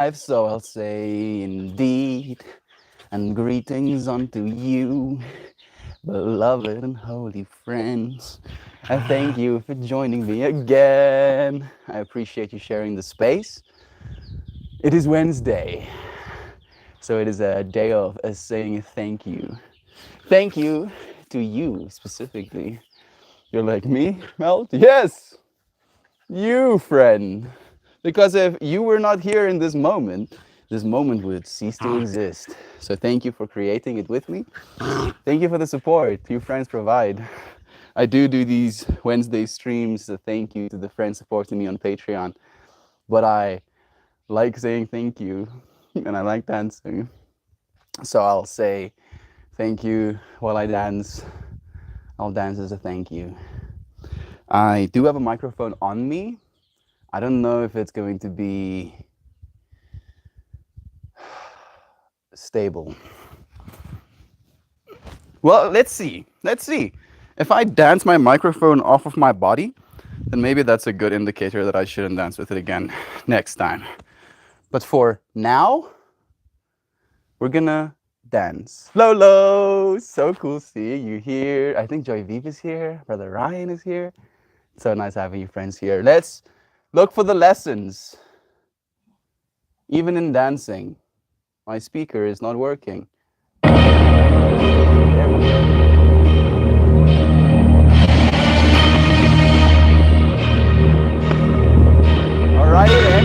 I've so I'll say indeed, and greetings unto you, beloved and holy friends. I thank you for joining me again. I appreciate you sharing the space. It is Wednesday, so it is a day of us saying thank you. Thank you to you specifically. You're like, me, Mel? Yes, you, friend. Because if you were not here in this moment would cease to exist. So thank you for creating it with me. Thank you for the support you friends provide. I do these Wednesday streams, so thank you to the friends supporting me on Patreon. But I like saying thank you, and I like dancing. So I'll say thank you while I dance. I'll dance as a thank you. I do have a microphone on me. I don't know if it's going to be stable. Well, let's see. Let's see. If I dance my microphone off of my body, then maybe that's a good indicator that I shouldn't dance with it again next time. But for now, we're gonna dance. Lolo! So cool seeing you here. I think Joy Vive is here. Brother Ryan is here. It's so nice having you friends here. Let's look for the lessons. Even in dancing, my speaker is not working. There we go. Alrighty then.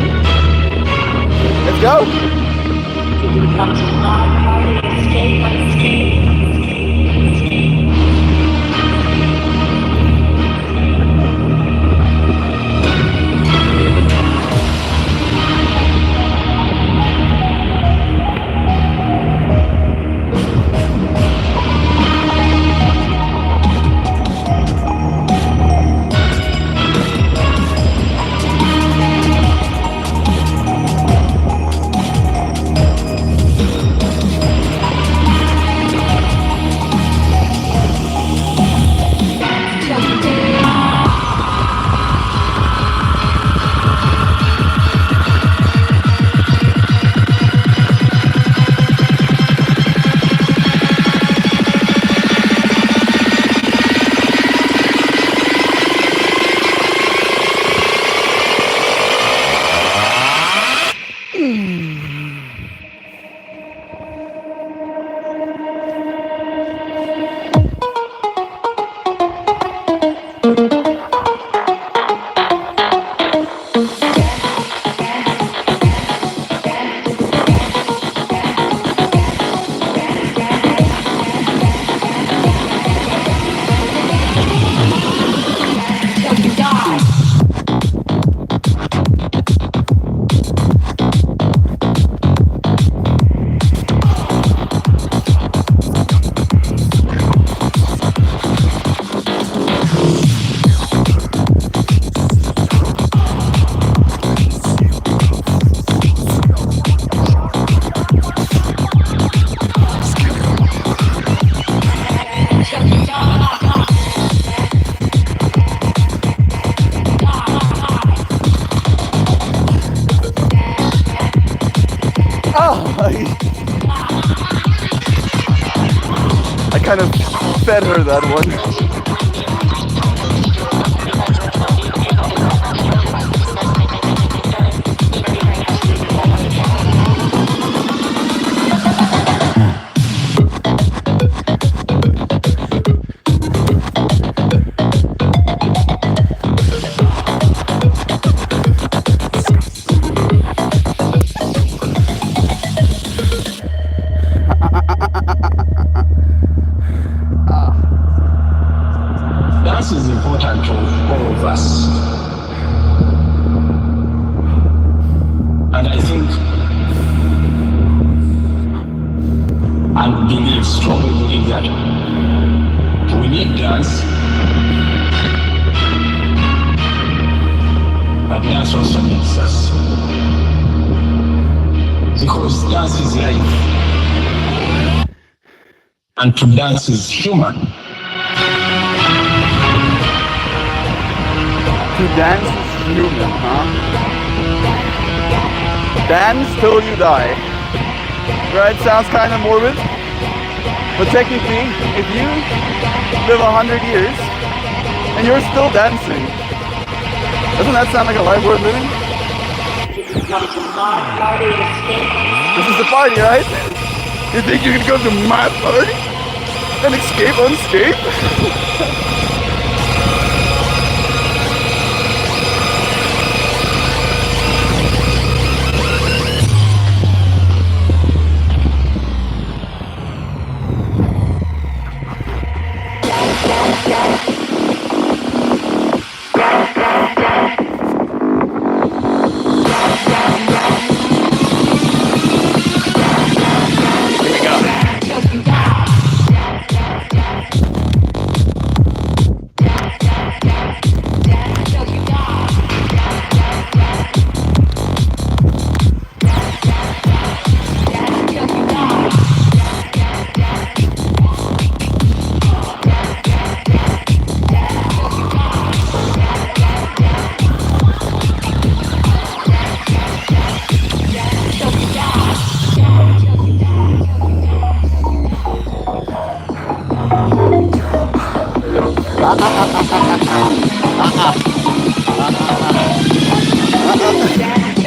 Let's go. I kind of fed her that one. Dance is important to all of us. And I think and believe, strongly believe that we need dance, but dance also needs us. Because dance is life, and to dance is human. To dance is human, huh? Dance till you die. Right? Sounds kind of morbid. But technically, if you live 100 years and you're still dancing, doesn't that sound like a life worth living? This is the party, right? You think you can go to my party and escape unscathed?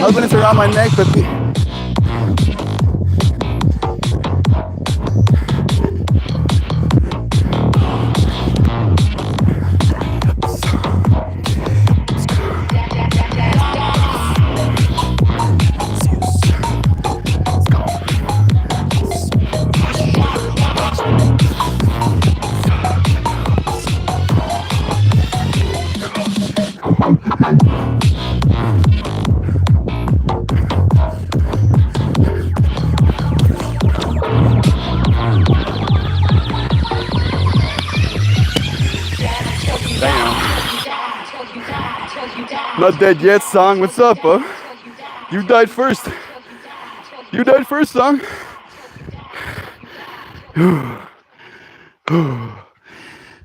Hoping it's around my neck, but not dead yet, song. What's up, huh? You died first. You died first, song.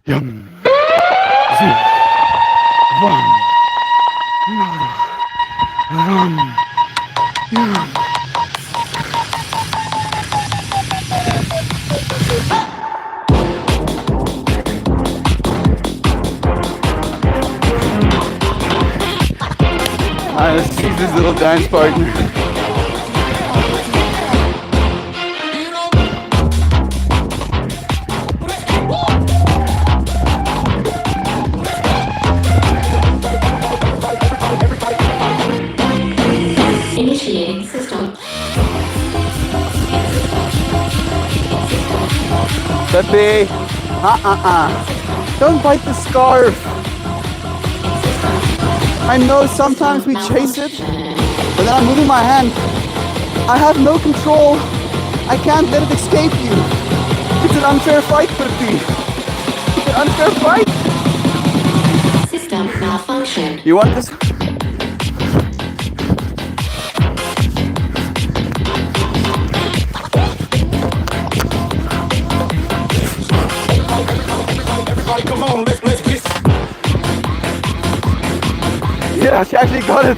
Yum. Let's see this little dance partner. Initiating system. Pepe, don't bite the scarf. I know sometimes we chase it, but then I'm moving my hand. I have no control. I can't let it escape you. It's an unfair fight, Pepe. It's an unfair fight. System malfunction. You want this? Come on, let's Yeah, she actually got it.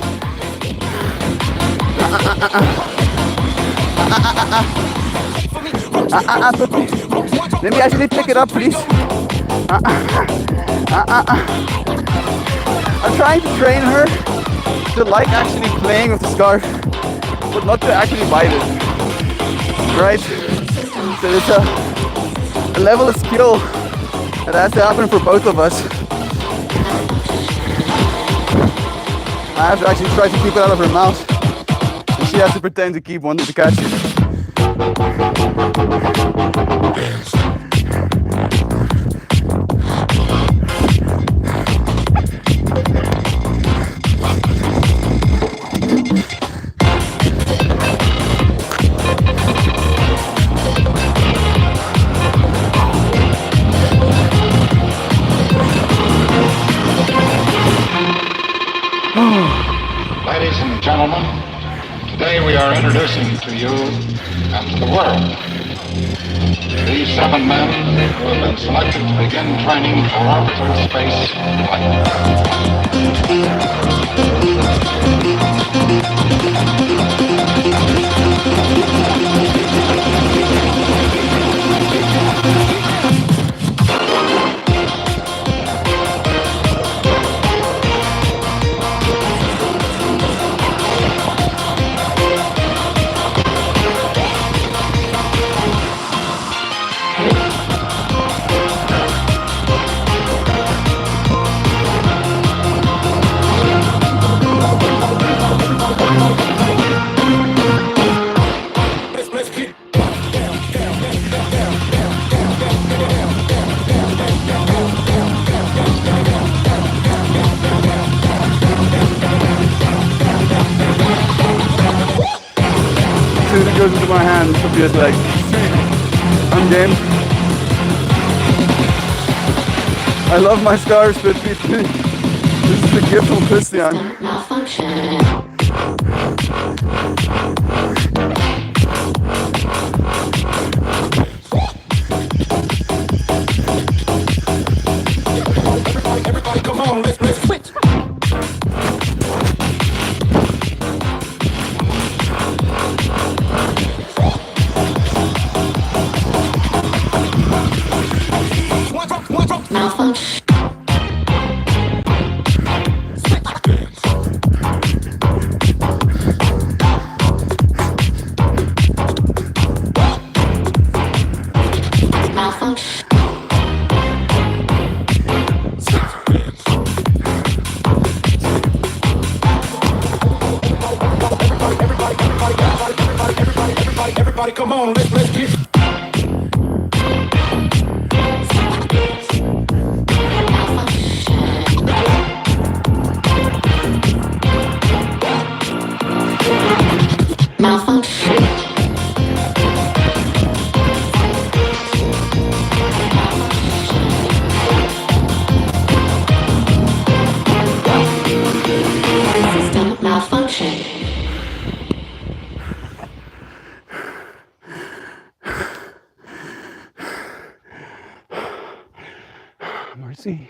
Let me actually pick it up, please. I'm trying to train her to like actually playing with the scarf, but not to actually bite it. Right? So there's a level of skill that has to happen for both of us. I have to actually try to keep it out of her mouth. And she has to pretend to keep wanting to catch it. Ladies and gentlemen, today we are introducing to you and to the world These 7 men who have been selected to begin training for outer space flight. As soon as it goes into my hands, I'll be just like, I'm game. I love my scars, but this is a gift from Christian. System malfunction. Everybody come on, let's switch. Malfunction. Malfunction. Everybody come on, let's get. Malfunction. System malfunction. Mercy.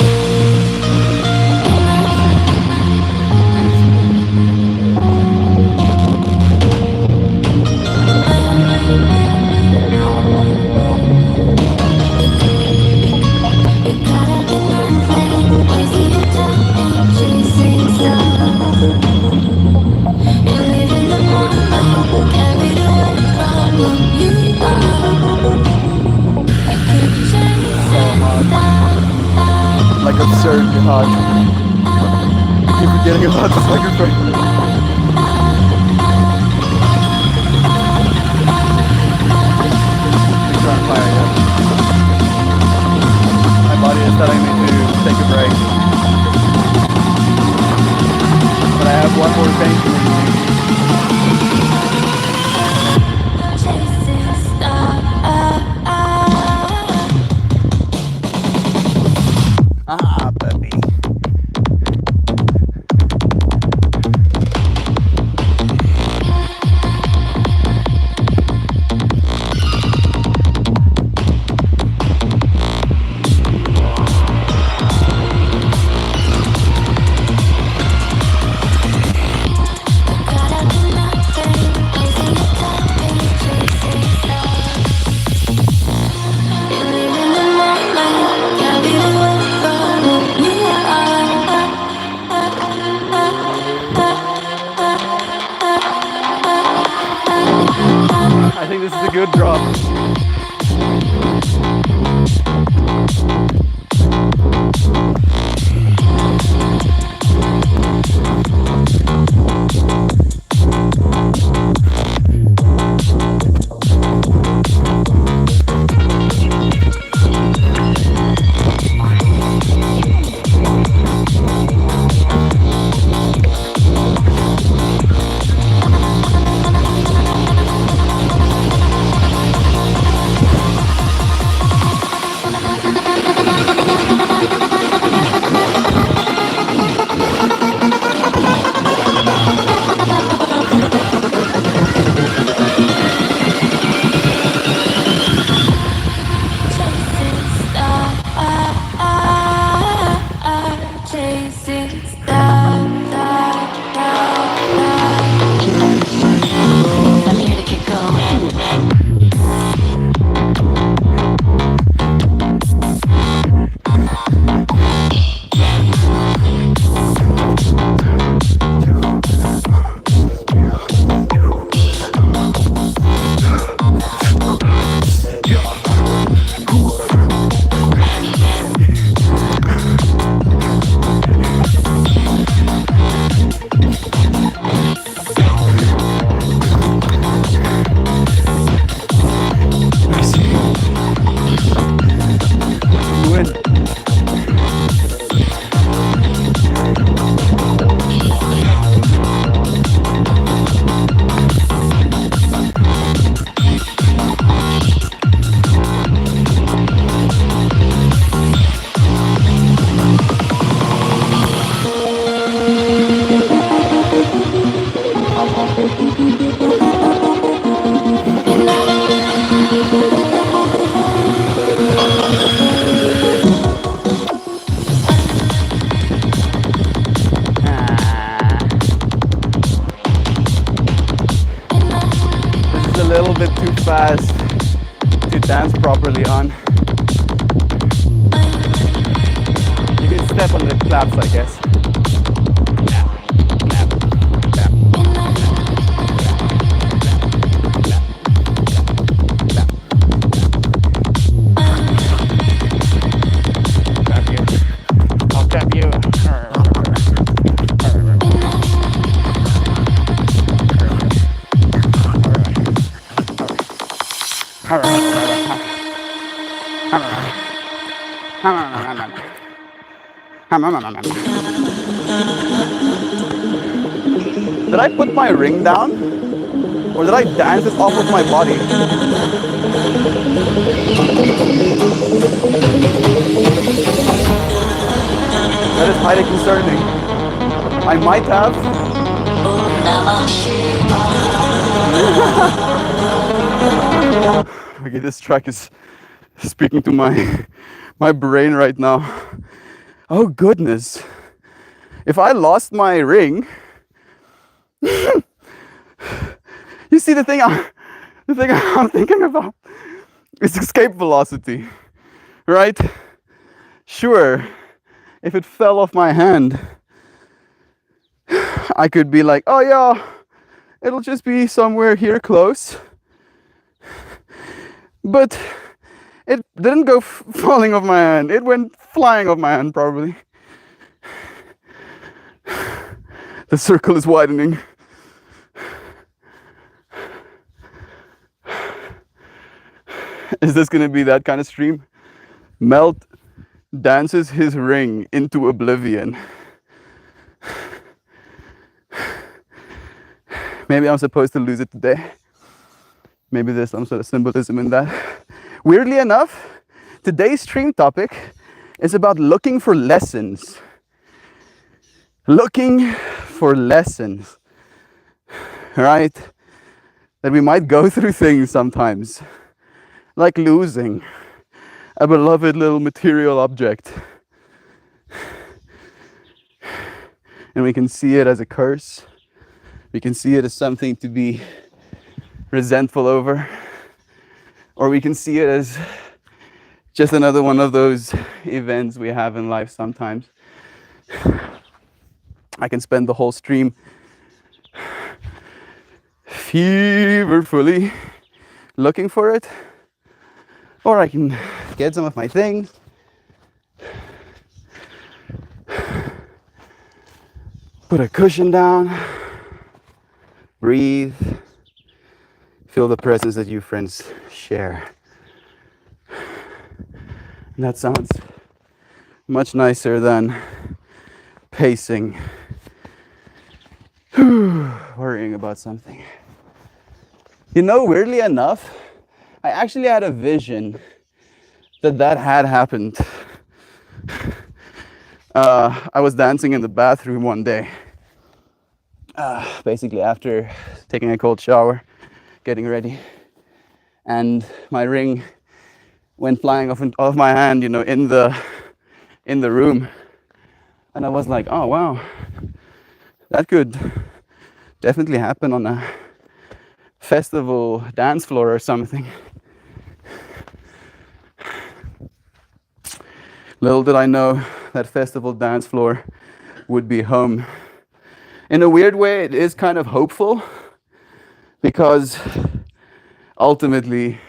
Like absurdly hot. I keep forgetting about this microphone. Things are on fire yet. My body is telling me to take a break. But I have one more painkiller to take. Ah, baby. I think this is a good drop. a little bit too fast to dance properly on. You can step on the claps, I guess. I'll clap you. Did I put my ring down? Or did I dance it off of my body? That is highly concerning. I might have. Okay, this track is speaking to my brain right now. Oh goodness. If I lost my ring, you see the thing I'm thinking about is escape velocity, right? Sure, if it fell off my hand, I could be like, oh yeah, it'll just be somewhere here close. But it didn't go falling off my hand. It went flying off my hand, probably. The circle is widening. Is this gonna be that kind of stream? Melt dances his ring into oblivion. Maybe I'm supposed to lose it today. Maybe there's some sort of symbolism in that. Weirdly enough, today's stream topic is about looking for lessons. Looking for lessons, right? That we might go through things sometimes, like losing a beloved little material object. And we can see it as a curse. We can see it as something to be resentful over. Or we can see it as just another one of those events we have in life sometimes. I can spend the whole stream feverfully looking for it. Or I can get some of my things, put a cushion down, breathe, feel the presence that you friends share. And that sounds much nicer than pacing, worrying about something. You know, weirdly enough, I actually had a vision that had happened. I was dancing in the bathroom one day, basically after taking a cold shower, getting ready, and my ring went flying off my hand, you know, in the room, and I was like, oh wow, that could definitely happen on a festival dance floor or something. Little did I know that festival dance floor would be home. In a weird way, it is kind of hopeful, because ultimately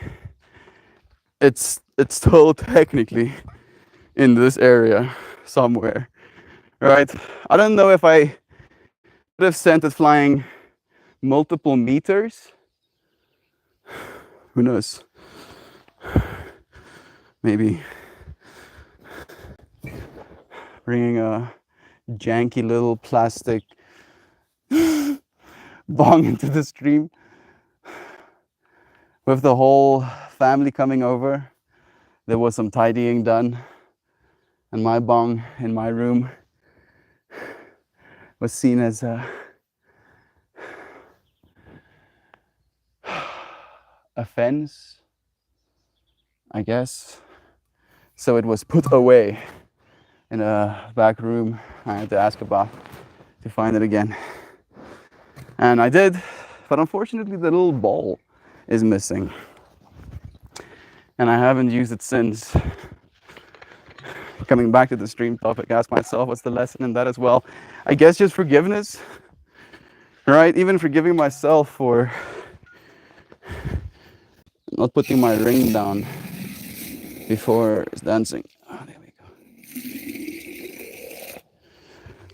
it's still technically in this area somewhere, right? I don't know if I would have sent it flying multiple meters. Who knows? Maybe bringing a janky little plastic bong into the stream with the whole family coming over. There was some tidying done, and my bong in my room was seen as a fence, I guess. So it was put away in a back room. I had to ask about to find it again, and I did. But unfortunately, the little ball is missing. And I haven't used it since. Coming back to the stream topic, ask myself what's the lesson in that as well. I guess just forgiveness, right? Even forgiving myself for not putting my ring down before dancing. Oh, there we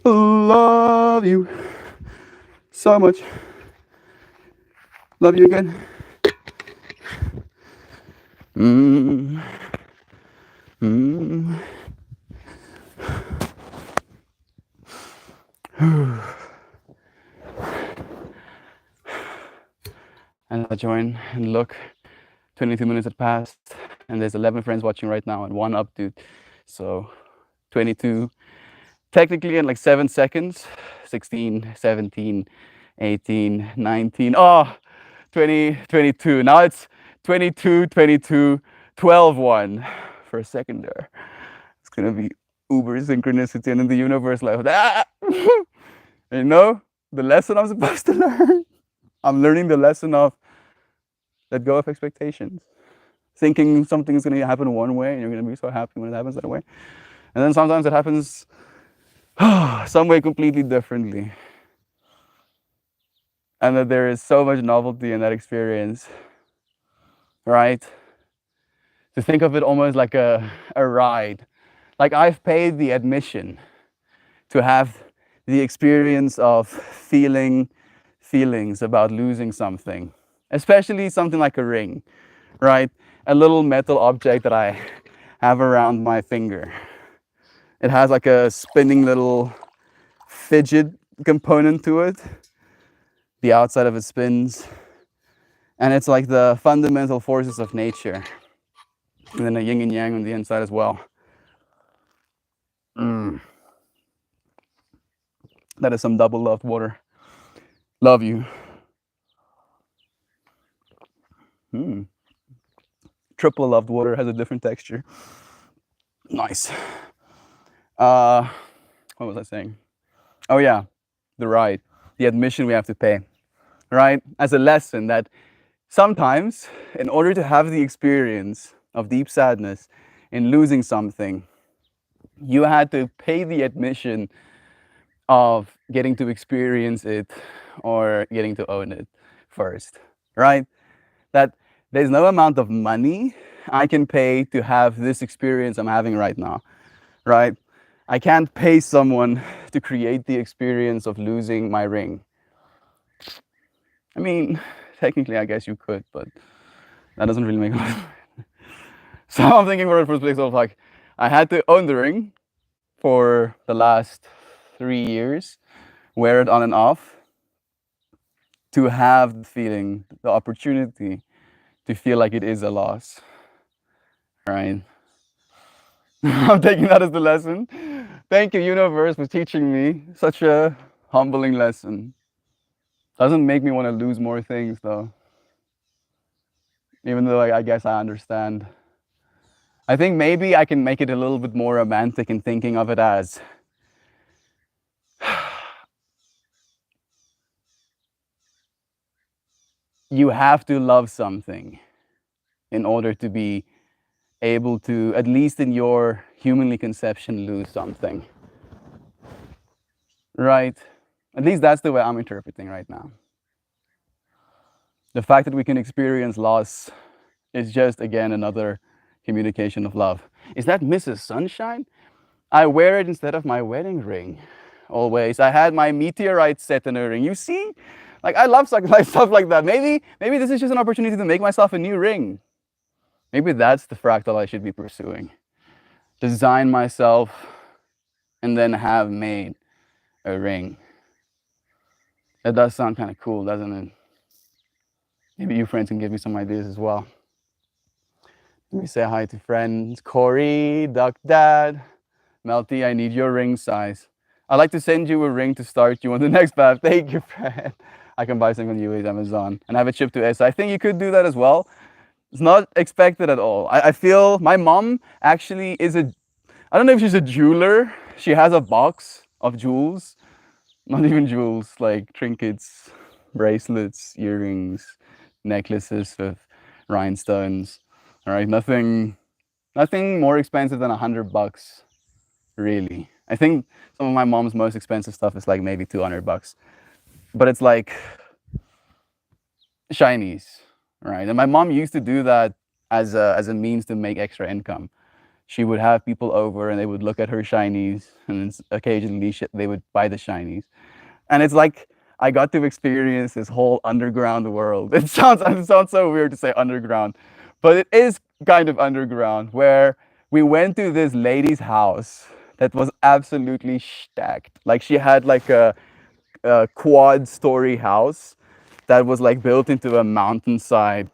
go. Love you so much. Love you again. Mm. Mm. And I join and look. 22 minutes had passed, and there's 11 friends watching right now, and one update. So 22, technically in like 7 seconds. 16, 17, 18, 19. Oh, 20, 22. Now it's 22, 22, 12, 1. For a second there, it's gonna be uber synchronicity, and in the universe, like, ah! You know, the lesson I'm supposed to learn. I'm learning the lesson of let go of expectations. Thinking something is going to happen one way and you're going to be so happy when it happens that way. And then sometimes it happens some way completely differently. And that there is so much novelty in that experience, right? To think of it almost like a ride. Like I've paid the admission to have the experience of feeling feelings about losing something. Especially something like a ring, right? A little metal object that I have around my finger. It has like a spinning little fidget component to it. The outside of it spins. And it's like the fundamental forces of nature. And then a yin and yang on the inside as well. That is some double loved water. Love you. Triple loved water has a different texture. Nice. What was I saying? Oh yeah, the ride, the admission we have to pay, right? As a lesson that sometimes, in order to have the experience of deep sadness in losing something, you had to pay the admission of getting to experience it or getting to own it first, right? That there's no amount of money I can pay to have this experience I'm having right now, right? I can't pay someone to create the experience of losing my ring. I mean, technically, I guess you could, but that doesn't really make a lot of sense. So I'm thinking for the first place of like, I had to own the ring for the last 3 years, wear it on and off, to have the feeling, the opportunity to feel like it is a loss, right? I'm taking that as the lesson. Thank you, universe, for teaching me such a humbling lesson. Doesn't make me want to lose more things though. Even though I guess I understand. I think maybe I can make it a little bit more romantic in thinking of it as you have to love something in order to be able to, at least in your humanly conception, lose something. Right? At least that's the way I'm interpreting right now. The fact that we can experience loss is just, again, another communication of love. Is that Mrs. Sunshine? I wear it instead of my wedding ring. Always. I had my meteorite set in a ring. You see? Like, I love stuff like that. Maybe this is just an opportunity to make myself a new ring. Maybe that's the fractal I should be pursuing. Design myself and then have made a ring. That does sound kind of cool, doesn't it? Maybe you friends can give me some ideas as well. Let me say hi to friends. Corey, Duck Dad, Melty, I need your ring size. I'd like to send you a ring to start you on the next path. Thank you, friend. I can buy something on UA's Amazon and have it shipped to S. I think you could do that as well. It's not expected at all. I feel my mom actually is I don't know if she's a jeweler. She has a box of jewels. Not even jewels, like trinkets, bracelets, earrings, necklaces with rhinestones. All right, nothing more expensive than $100, really. I think some of my mom's most expensive stuff is like maybe $200, but it's like shinies, right? And my mom used to do that as a means to make extra income. She would have people over and they would look at her shinies, and then occasionally they would buy the shinies. And it's like I got to experience this whole underground world. It sounds so weird to say underground, but it is kind of underground, where we went to this lady's house that was absolutely stacked. Like she had like a quad story house that was like built into a mountainside.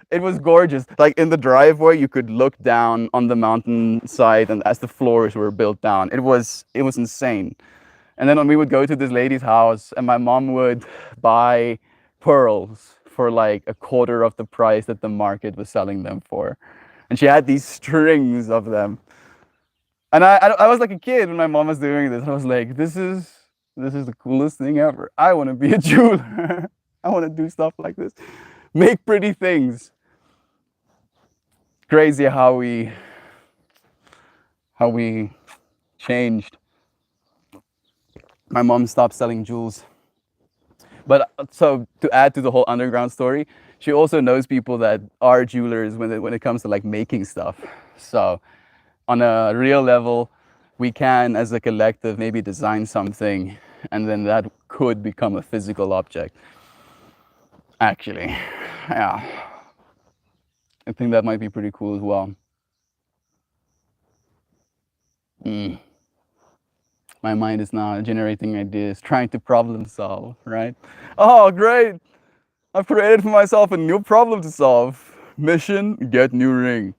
It was gorgeous. Like in the driveway, you could look down on the mountainside, and as the floors were built down, it was insane. And then when we would go to this lady's house, and my mom would buy pearls for like a quarter of the price that the market was selling them for, and she had these strings of them. And I was like a kid when my mom was doing this. I was like, this is the coolest thing ever. I want to be a jeweler. I want to do stuff like this, make pretty things. Crazy how we changed. My mom stopped selling jewels. But so to add to the whole underground story, she also knows people that are jewelers when it comes to like making stuff. So on a real level, we can, as a collective, maybe design something, and then that could become a physical object. Actually, yeah. I think that might be pretty cool as well. My mind is now generating ideas, trying to problem solve, right? Oh, great! I've created for myself a new problem to solve. Mission, get new ring.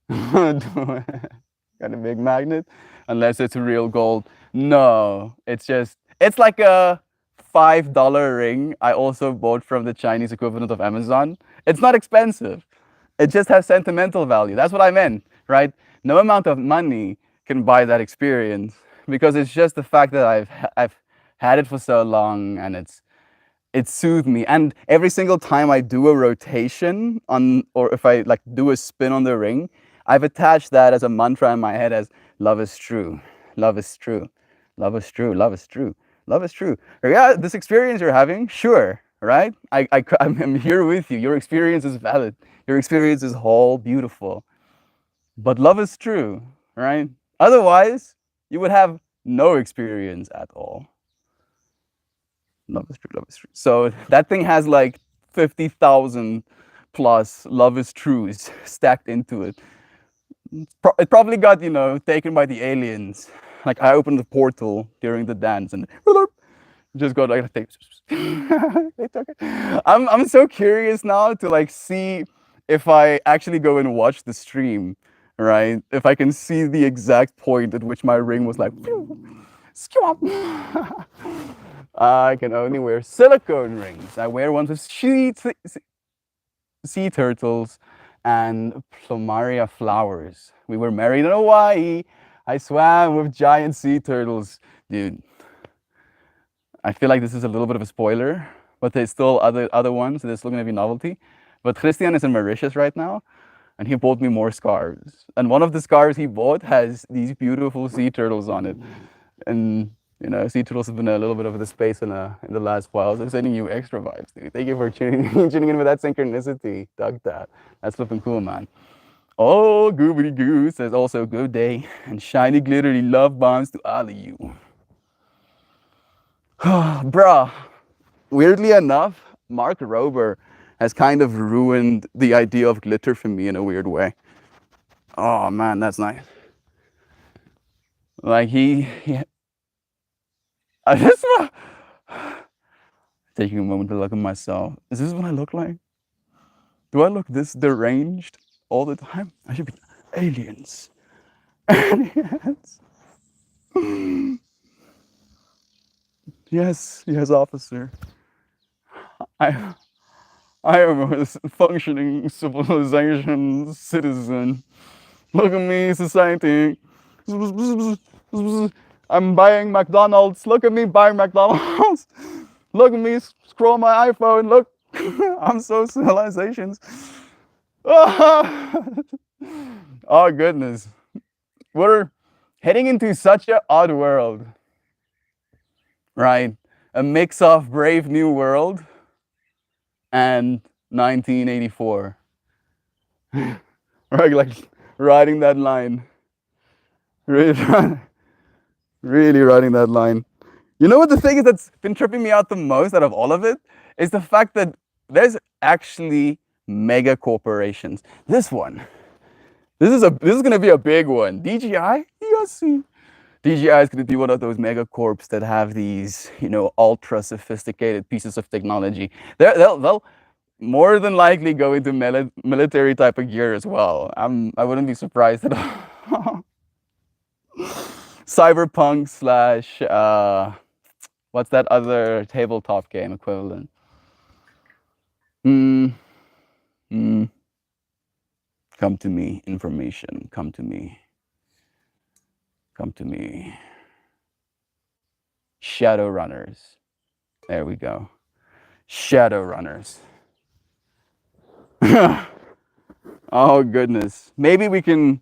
Got a big magnet? Unless it's real gold. No, it's like a $5 ring I also bought from the Chinese equivalent of Amazon. It's not expensive. It just has sentimental value. That's what I meant, right? No amount of money can buy that experience, because it's just the fact that I've had it for so long, and it soothed me. And every single time I do a rotation on, or if I like do a spin on the ring, I've attached that as a mantra in my head as love is true, love is true, love is true, love is true, love is true. Yeah, this experience you're having, sure, right? I'm here with you. Your experience is valid. Your experience is whole, beautiful. But love is true, right? Otherwise, you would have no experience at all. Love is true, love is true. So that thing has like 50,000 plus love is trues stacked into it. It probably got, taken by the aliens. Like I opened the portal during the dance and just got like they took it. I'm so curious now to like see if I actually go and watch the stream, right? If I can see the exact point at which my ring was like I can only wear silicone rings. I wear ones with sea turtles and plumaria flowers. We were married in Hawaii. I swam with giant sea turtles. Dude, I feel like this is a little bit of a spoiler, but there's still other ones. So there's still gonna be novelty. But Christian is in Mauritius right now, and he bought me more scarves. And one of the scarves he bought has these beautiful sea turtles on it. And sea turtles have been a little bit of the space in the last while. So I'm sending you extra vibes, dude. Thank you for tuning in with that synchronicity. Dug that. That's flipping cool, man. Oh, Goobity Goo says also good day and shiny glittery love bombs to all of you. Bruh, weirdly enough, Mark Rober has kind of ruined the idea of glitter for me in a weird way. Oh man, that's nice. Like I just taking a moment to look at myself. Is this what I look like? Do I look this deranged all the time? I should be aliens. Aliens. Yes, officer. I am a functioning civilization citizen. Look at me, society. I'm buying McDonald's. Look at me buying McDonald's. Look at me scroll my iPhone. Look, I'm so civilizations. Oh goodness, we're heading into such an odd world, right? A mix of Brave New World and 1984. Right, like riding that line. Really, really riding that line. You know what the thing is that's been tripping me out the most out of all of it is the fact that there's actually mega corporations. This one, this is gonna be a big one. DJI, you guys see? DJI is gonna be one of those mega corps that have these, ultra sophisticated pieces of technology. They'll more than likely go into military type of gear as well. I wouldn't be surprised at all. Cyberpunk slash what's that other tabletop game equivalent? Mm, mm. Come to me, information. Come to me. Come to me. Shadowrunners. There we go. Shadowrunners. Oh goodness. Maybe we can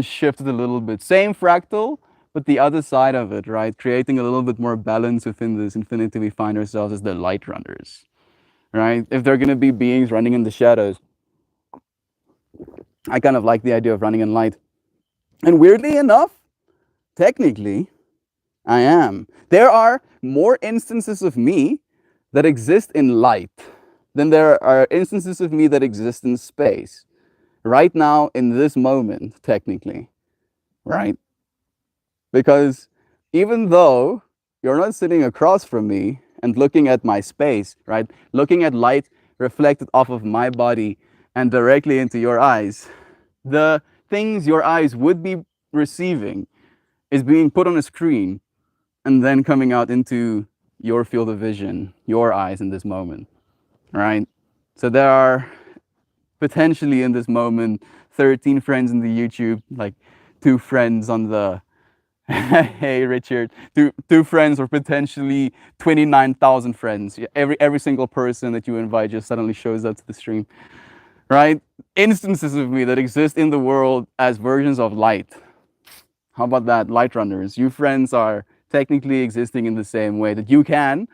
shift it a little bit. Same fractal, but the other side of it, right? Creating a little bit more balance within this infinity we find ourselves as the light runners. Right? If they're gonna be beings running in the shadows. I kind of like the idea of running in light. And weirdly enough, technically, I am. There are more instances of me that exist in light than there are instances of me that exist in space. Right now, in this moment, technically, right? Because even though you're not sitting across from me and looking at my space, right? Looking at light reflected off of my body and directly into your eyes, the things your eyes would be receiving is being put on a screen and then coming out into your field of vision, your eyes in this moment, right? So there are potentially in this moment 13 friends in the YouTube, like 2 friends on the hey Richard, two friends, or potentially 29,000 friends. Every single person that you invite just suddenly shows up to the stream, right? Instances of me that exist in the world as versions of light. How about that, light runners? You friends are technically existing in the same way that you can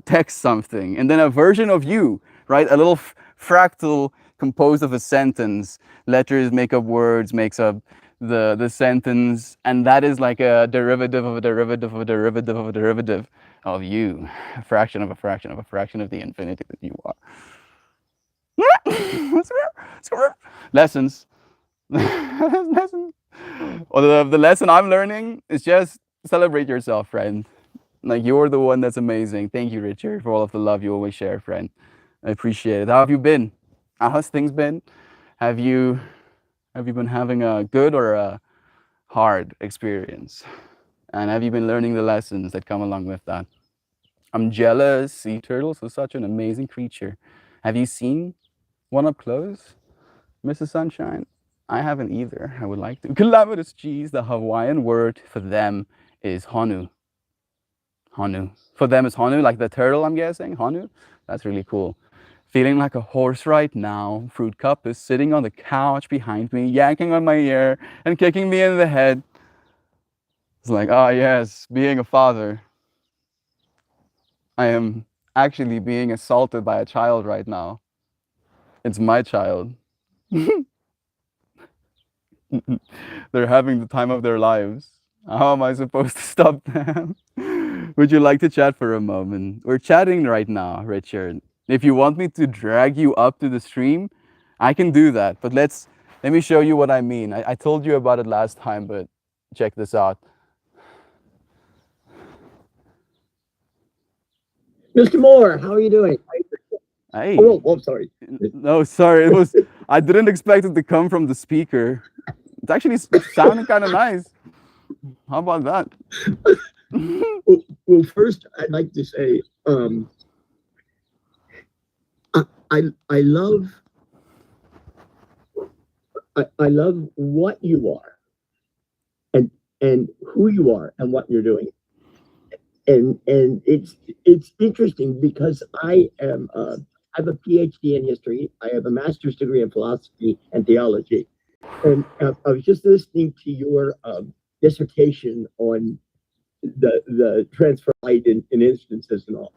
text something and then a version of you, right? A little fractal composed of a sentence. Letters make up words, makes up the sentence, and that is like a derivative of a derivative of a derivative of a derivative of you, a fraction of a fraction of a fraction of the infinity that you are. Lessons. Lessons. Well, the lesson I'm learning is just celebrate yourself, friend. Like, you're the one that's amazing. Thank you, Richard, for all of the love you always share, friend. I appreciate it. How have you been? How's things been? Have you been having a good or a hard experience? And have you been learning the lessons that come along with that? I'm jealous. Sea turtles are such an amazing creature. Have you seen one up close, Mrs. Sunshine? I haven't either. I would like to. Calamitous cheese, the Hawaiian word for them is honu. Honu. For them is honu, like the turtle, I'm guessing. Honu. That's really cool. Feeling like a horse right now. Fruit Cup is sitting on the couch behind me, yanking on my ear and kicking me in the head. It's like, ah, yes, being a father. I am actually being assaulted by a child right now. It's my child. They're having the time of their lives. How am I supposed to stop them? Would you like to chat for a moment? We're chatting right now, Richard. If you want me to drag you up to the stream, I can do that. But let me show you what I mean. I told you about it last time, but check this out. Mr. Moore, how are you doing? Hey. Oh, sorry. No, sorry. I didn't expect it to come from the speaker. It's actually sounding kind of nice. How about that? Well, first, I'd like to say, I love what you are, and who you are, and what you're doing. and it's interesting because I have a PhD in history. I have a master's degree in philosophy and theology, and I was just listening to your dissertation on the transfer light in instances and all.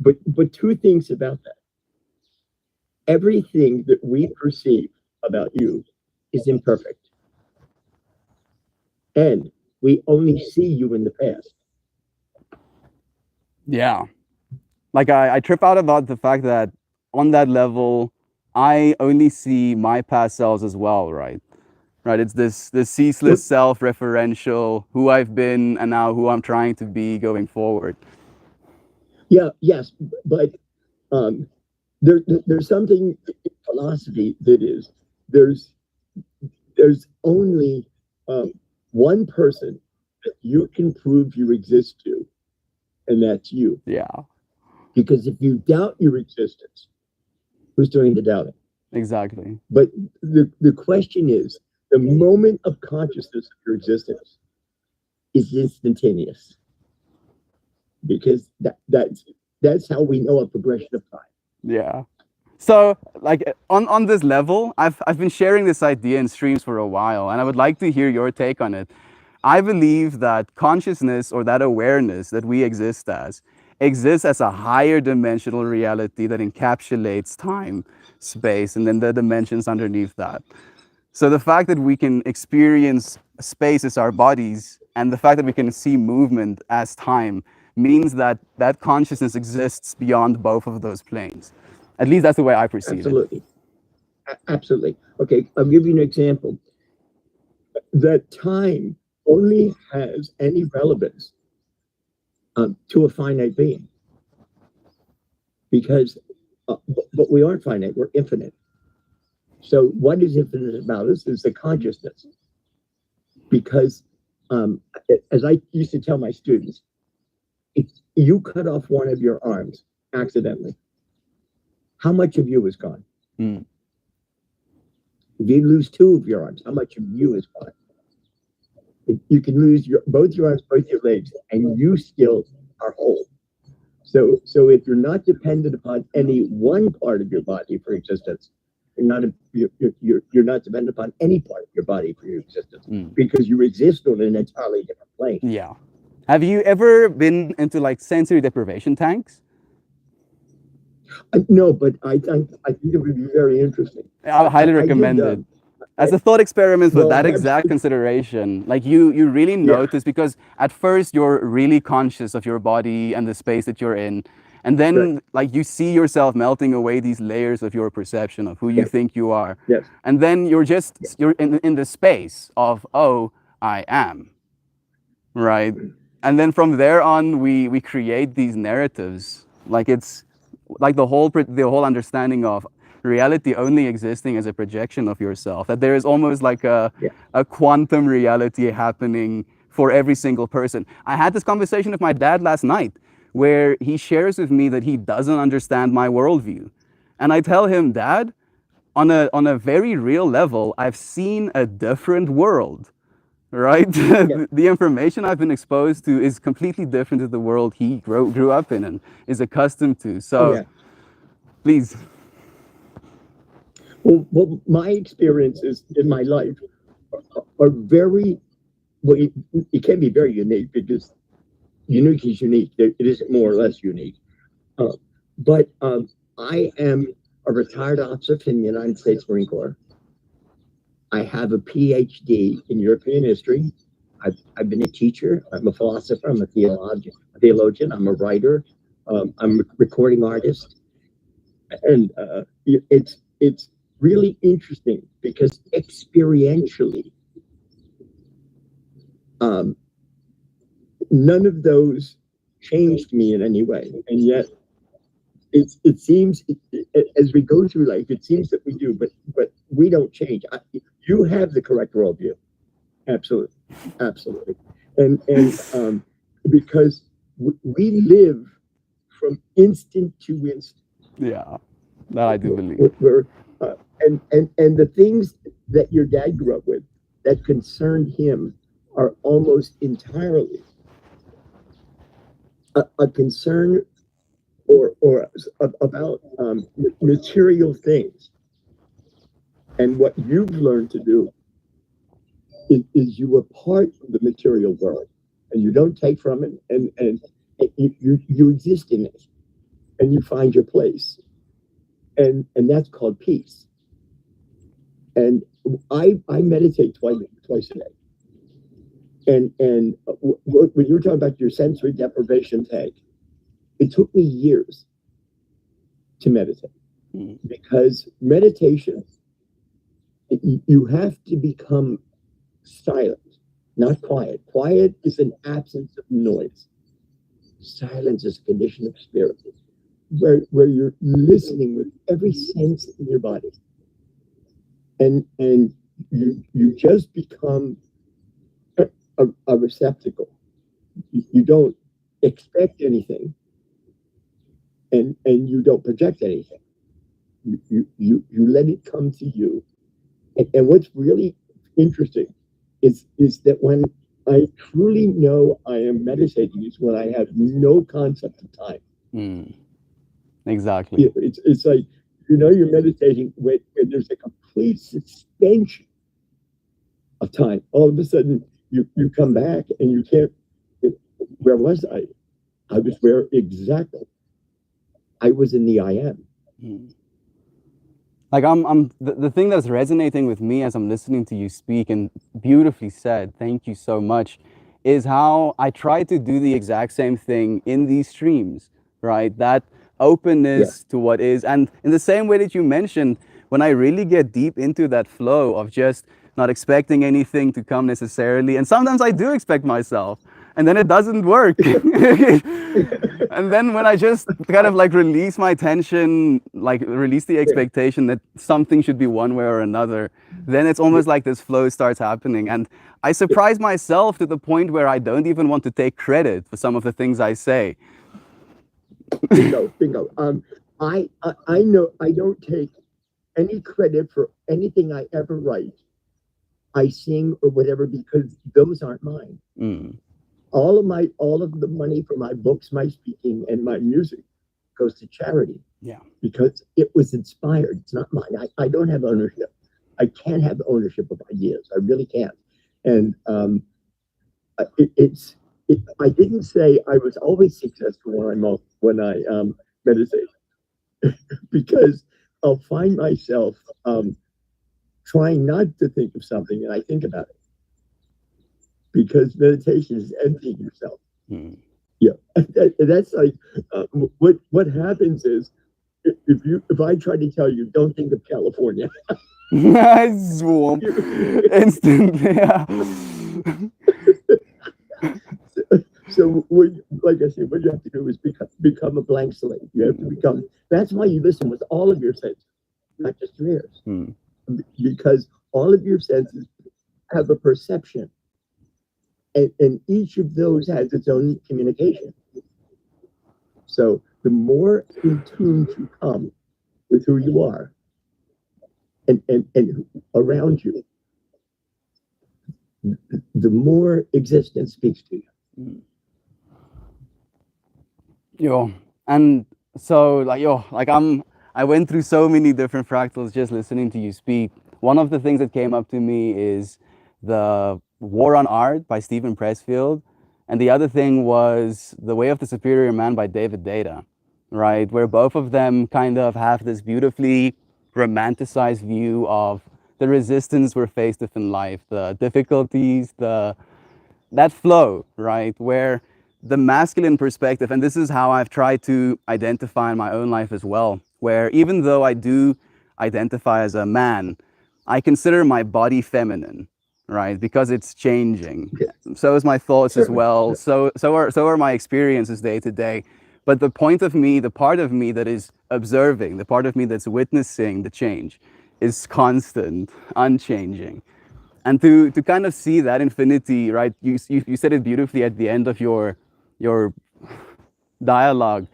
But two things about that. Everything that we perceive about you is imperfect, and we only see you in the past. Yeah. Like I trip out about the fact that on that level, I only see my past selves as well, right? Right. It's this ceaseless self-referential who I've been and now who I'm trying to be going forward. Yeah, yes, but um, there's something in philosophy that is there's there's only one person that you can prove you exist to, and that's you. Yeah, Because if you doubt your existence, who's doing the doubting? exactly. But the question is, the moment of consciousness of your existence is instantaneous, because that's how we know a progression of time. Yeah. So like on this level, I've been sharing this idea in streams for a while, and I would like to hear your take on it. I believe that consciousness or that awareness that we exist as exists as a higher dimensional reality that encapsulates time, space, and then the dimensions underneath that. So the fact that we can experience space as our bodies and the fact that we can see movement as time means that that consciousness exists beyond both of those planes. At least that's the way I perceive it. Absolutely. Absolutely. Okay, I'll give you an example. That time only has any relevance to a finite being, because but we aren't finite, we're infinite. So what is infinite about us is the consciousness. Because as I used to tell my students, if you cut off one of your arms accidentally, how much of you is gone? Mm. If you lose two of your arms, how much of you is gone? If you can lose both your arms, both your legs, and you still are whole. So if you're not dependent upon any one part of your body for existence, you're not dependent upon any part of your body for your existence, because you exist on an entirely different plane. Yeah. Have you ever been into like sensory deprivation tanks? No, but I think it would be very interesting. I highly recommend it. As a thought experiment with that exact consideration, like you really notice, because at first you're really conscious of your body and the space that you're in. And then like you see yourself melting away these layers of your perception of who you think you are. Yes. And then you're in the space of, oh, I am. Right. And then from there on, we create these narratives. Like it's like the whole understanding of reality only existing as a projection of yourself, that there is almost like a quantum reality happening for every single person. I had this conversation with my dad last night where he shares with me that he doesn't understand my worldview. And I tell him, Dad, on a very real level, I've seen a different world, right? The information I've been exposed to is completely different to the world he grew up in and is accustomed to. So please. Well, my experiences in my life are very, well, it can be very unique, because unique is unique. It isn't more or less unique. But I am a retired officer in the United States Marine Corps. I have a PhD in European history. I've been a teacher. I'm a philosopher. I'm a theologian. I'm a writer. I'm a recording artist. And it's really interesting because experientially, none of those changed me in any way. And yet it seems, as we go through life, it seems that we do, but we don't change. You have the correct worldview. Absolutely. Absolutely. And because we live from instant to instant. Yeah, that I do believe. And the things that your dad grew up with that concerned him are almost entirely a concern about material things. And what you've learned to do is you are part of the material world, and you don't take from it, and you exist in it, and you find your place, and that's called peace. And I meditate twice a day, and when you were talking about your sensory deprivation tank, it took me years to meditate, because meditation, you have to become silent, not quiet. Quiet is an absence of noise. Silence is a condition of spirit, where you're listening with every sense in your body, and you just become a receptacle. You don't expect anything, and you don't project anything. You let it come to you. And what's really interesting is that when I truly know I am meditating is when I have no concept of time. Exactly. It's like, you're meditating when there's a complete suspension of time. All of a sudden, you come back and you can't. Where was I? I was where exactly? I was in the I am. Like the thing that's resonating with me as I'm listening to you speak, and beautifully said, thank you so much, is how I try to do the exact same thing in these streams, right? That openness to what is, and in the same way that you mentioned, when I really get deep into that flow of just not expecting anything to come necessarily, and sometimes I do expect myself, and then it doesn't work. And then when I just kind of like release my tension, like release the expectation that something should be one way or another, then it's almost like this flow starts happening. And I surprise myself to the point where I don't even want to take credit for some of the things I say. Bingo. I know I don't take any credit for anything I ever write, I sing, or whatever, because those aren't mine. All of the money for my books, my speaking, and my music goes to charity. Yeah. Because it was inspired. It's not mine. I don't have ownership. I can't have ownership of ideas. I really can't. And I didn't say I was always successful when I meditate, because I'll find myself trying not to think of something, and I think about it. Because meditation is emptying yourself. Yeah, that's like what happens is if I try to tell you, don't think of California. Swamp instantly. So like I said, what you have to do is become a blank slate. You have to become. That's why you listen with all of your senses, not just your ears, because all of your senses have a perception. And each of those has its own communication. So the more in tune you come with who you are and around you, the more existence speaks to you. And so I went through so many different fractals just listening to you speak. One of the things that came up to me is the War on Art by Stephen Pressfield, and the other thing was The Way of the Superior Man by David Deida, right? Where both of them kind of have this beautifully romanticized view of the resistance we're faced with in life, the difficulties, that flow, right? Where the masculine perspective, and this is how I've tried to identify in my own life as well, where even though I do identify as a man, I consider my body feminine, right? Because it's changing. So is my thoughts as well. So are my experiences day to day. But the part of me that is observing, the part of me that's witnessing the change, is constant, unchanging. And to kind of see that infinity, right? You said it beautifully at the end of your dialogue,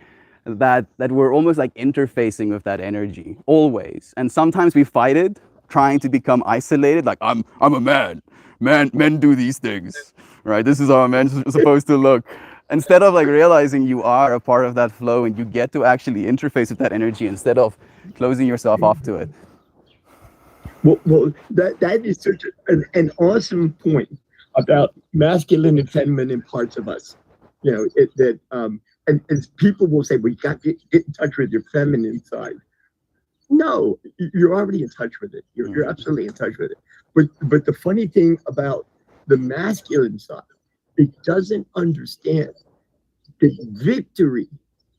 that we're almost like interfacing with that energy always. And sometimes we fight it, trying to become isolated, like I'm a man. Men do these things, right? This is how a man's supposed to look. instead of like realizing you are a part of that flow and you get to actually interface with that energy instead of closing yourself off to it. Well, that is such an awesome point about masculine and feminine parts of us. You know, and people will say, "Well, you got to get in touch with your feminine side." No, you're already in touch with it. You're absolutely in touch with it. But the funny thing about the masculine side, it doesn't understand that victory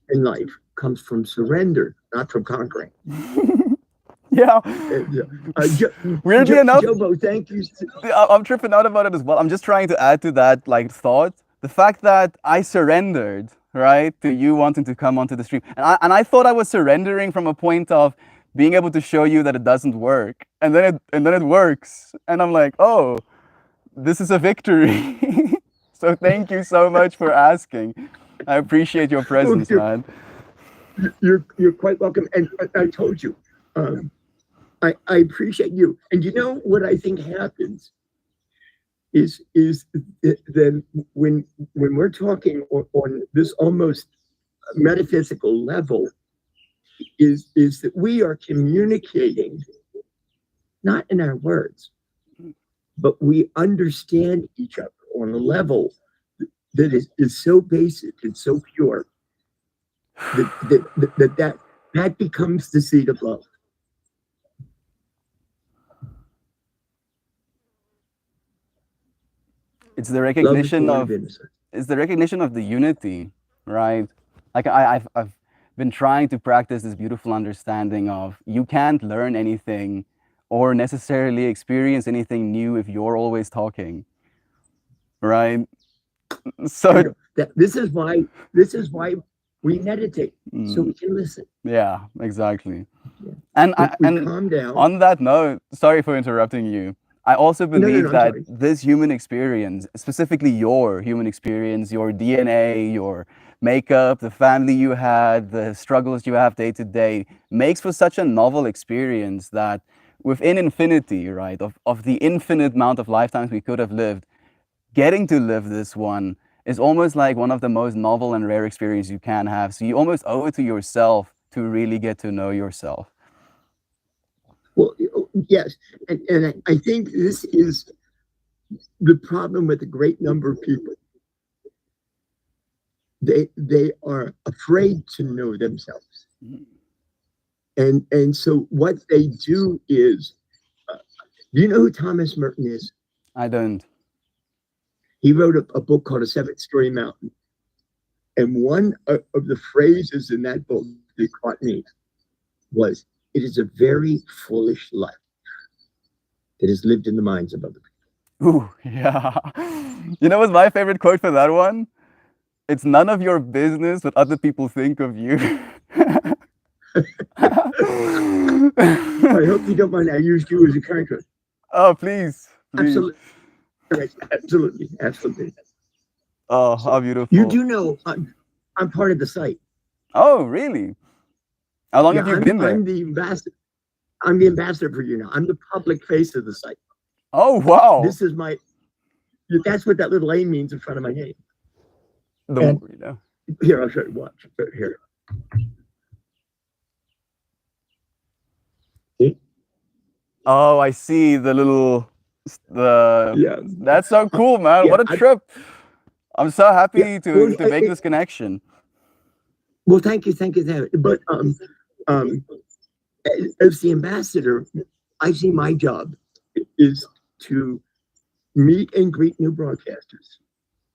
in life comes from surrender, not from conquering. Yeah. Weirdly enough, Jobo, thank you. I'm tripping out about it as well. I'm just trying to add to that like thought. The fact that I surrendered, right, to you wanting to come onto the stream. And I thought I was surrendering from a point of being able to show you that it doesn't work. And then it works. And I'm like, oh, this is a victory. So thank you so much for asking. I appreciate your presence, man. You're quite welcome. And I told you, I appreciate you. And you know what I think happens is then when we're talking on this almost metaphysical level, is that we are communicating not in our words, but we understand each other on a level that is so basic and so pure that becomes the seed of love. It's the recognition of the unity, right? Like I've been trying to practice this beautiful understanding of you can't learn anything or necessarily experience anything new if you're always talking, right? So this is why we meditate, so we can listen. Yeah, exactly. Yeah. And we calm down. On that note, sorry for interrupting you. I also believe that sorry. this human experience, specifically your human experience, your DNA, your makeup, the family you had, the struggles you have day to day, makes for such a novel experience that within infinity, right, of the infinite amount of lifetimes we could have lived, getting to live this one is almost like one of the most novel and rare experiences you can have. So you almost owe it to yourself to really get to know yourself. Well, yes, and I think this is the problem with a great number of people. They are afraid to know themselves, and so what they do is, do you know who Thomas Merton is? I don't. He wrote a book called A Seventh Story Mountain, and one of the phrases in that book that caught me was, "It is a very foolish life that is lived in the minds of other people." Ooh, yeah. You know what's my favorite quote for that one? It's none of your business what other people think of you. I hope you don't mind I used you as a character. Oh, please. Absolutely. Absolutely. Oh, how beautiful. You do know I'm part of the site. Oh, really? How long have you been there? I'm the ambassador. I'm the ambassador for you now. I'm the public face of the site. Oh, wow. This is that's what that little A means in front of my name. Here, I'll show you. Watch. Here. See? Oh, I see the little, Yeah. That's so cool, man. Yeah, what a trip. I'm so happy to make this connection. Well, thank you. But as the ambassador, I see my job is to meet and greet new broadcasters,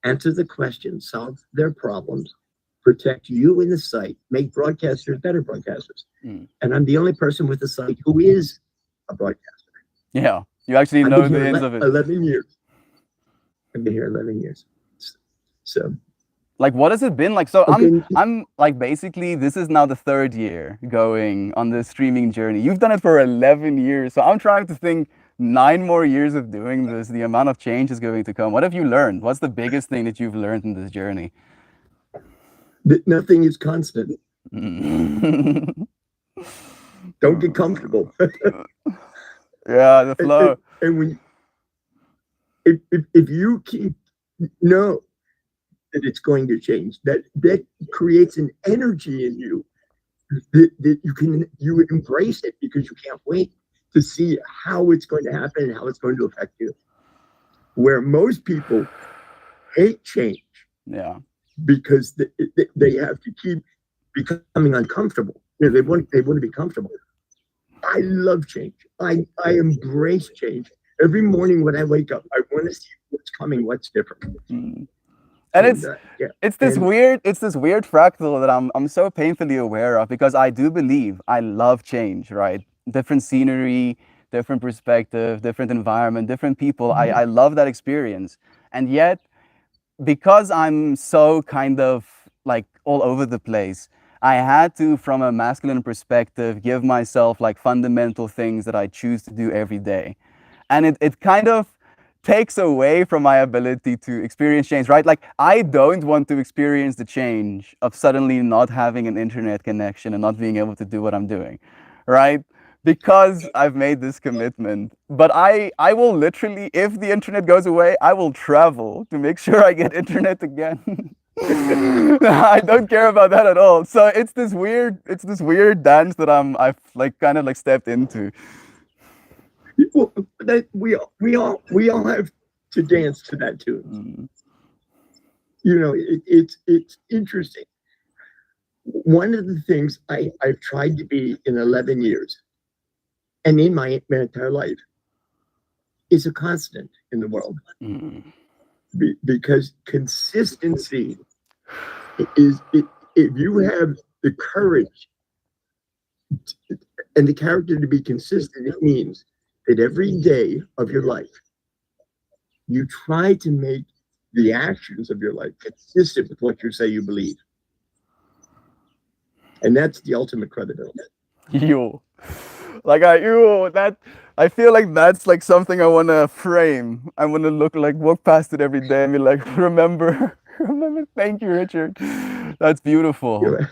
answer the questions, solve their problems, protect you in the site, make broadcasters better broadcasters. And I'm the only person with the site who is a broadcaster. Yeah, you actually know the ends of it. 11 years. I've been here 11 years. So. Like, what has it been like? So Okay. I'm like, basically, this is now the 3rd year going on this streaming journey. You've done it for 11 years. So I'm trying to think 9 more years of doing this, the amount of change is going to come. What have you learned? What's the biggest thing that you've learned in this journey? That nothing is constant. Don't get comfortable. Yeah, the flow. And when if you keep that it's going to change. That creates an energy in you that you would embrace it because you can't wait to see how it's going to happen and how it's going to affect you. Where most people hate change Yeah. because they have to keep becoming uncomfortable. They want to be comfortable. I love change. I embrace change. Every morning when I wake up, I want to see what's coming, what's different. Mm. And it's Yeah. it's this And- weird fractal that I'm so painfully aware of, because I do believe I love change, right? Different scenery, different perspective, different environment, different people. I love that experience. And yet, because I'm so kind of like all over the place, I had to, from a masculine perspective, give myself like fundamental things that I choose to do every day. And it kind of takes away from my ability to experience change, right? Like, I don't want to experience the change of suddenly not having an internet connection and not being able to do what I'm doing, right? Because I've made this commitment. But I will literally, if the internet goes away, I will travel to make sure I get internet again. I don't care about that at all. So it's this weird dance that I've like kind of like stepped into. Well, that we all have to dance to that tune. Mm. It's interesting. One of the things I've tried to be in 11 years, and in my entire life, is a constant in the world. Mm. Because consistency is if you have the courage and the character to be consistent, it means that every day of your life, you try to make the actions of your life consistent with what you say you believe. And that's the ultimate credibility. Yo. I feel like that's like something I want to frame. I want to walk past it every day and be like, remember, remember. Thank you, Richard. That's beautiful. You're-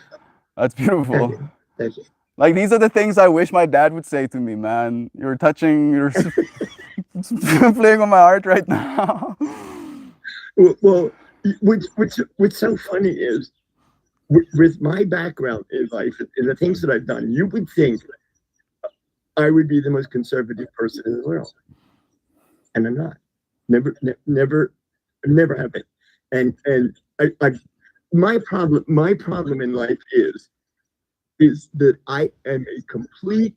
That's beautiful. Thank you. Like, these are the things I wish my dad would say to me, man. You're playing on my heart right now. Well, what's so funny is with my background in life and the things that I've done, you would think I would be the most conservative person in the world, and I'm not. Never have been. And my problem in life is that I am a complete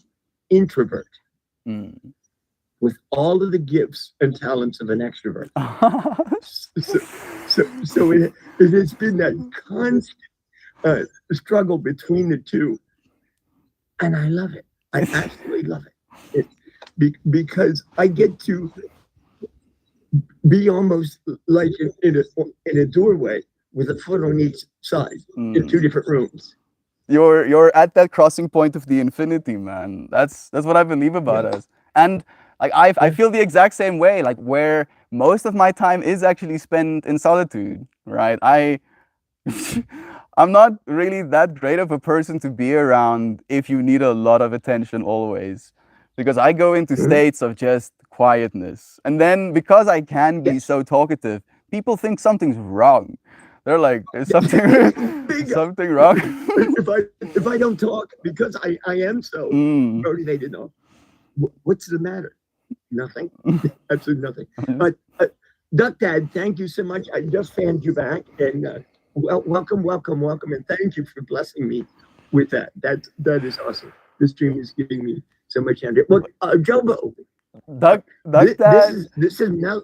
introvert Mm. with all of the gifts and talents of an extrovert. So it has been that constant struggle between the two, and I love it. I absolutely love it. Because I get to be almost like in a doorway with a foot on each side in two different rooms. You're at that crossing point of the infinity, man. That's what I believe about us. And like, I feel the exact same way, like, where most of my time is actually spent in solitude, right? I'm not really that great of a person to be around if you need a lot of attention always, because I go into states of just quietness. And then, because I can be so talkative, people think something's wrong. They're like, there's something wrong. If I don't talk because I am so motivated, no. What's the matter? Nothing. Absolutely nothing. But Duck Dad, thank you so much. I just fanned you back, and welcome, and thank you for blessing me with that. That is awesome. This stream is giving me so much energy. Look, Jobo. Duck Dad. This is now.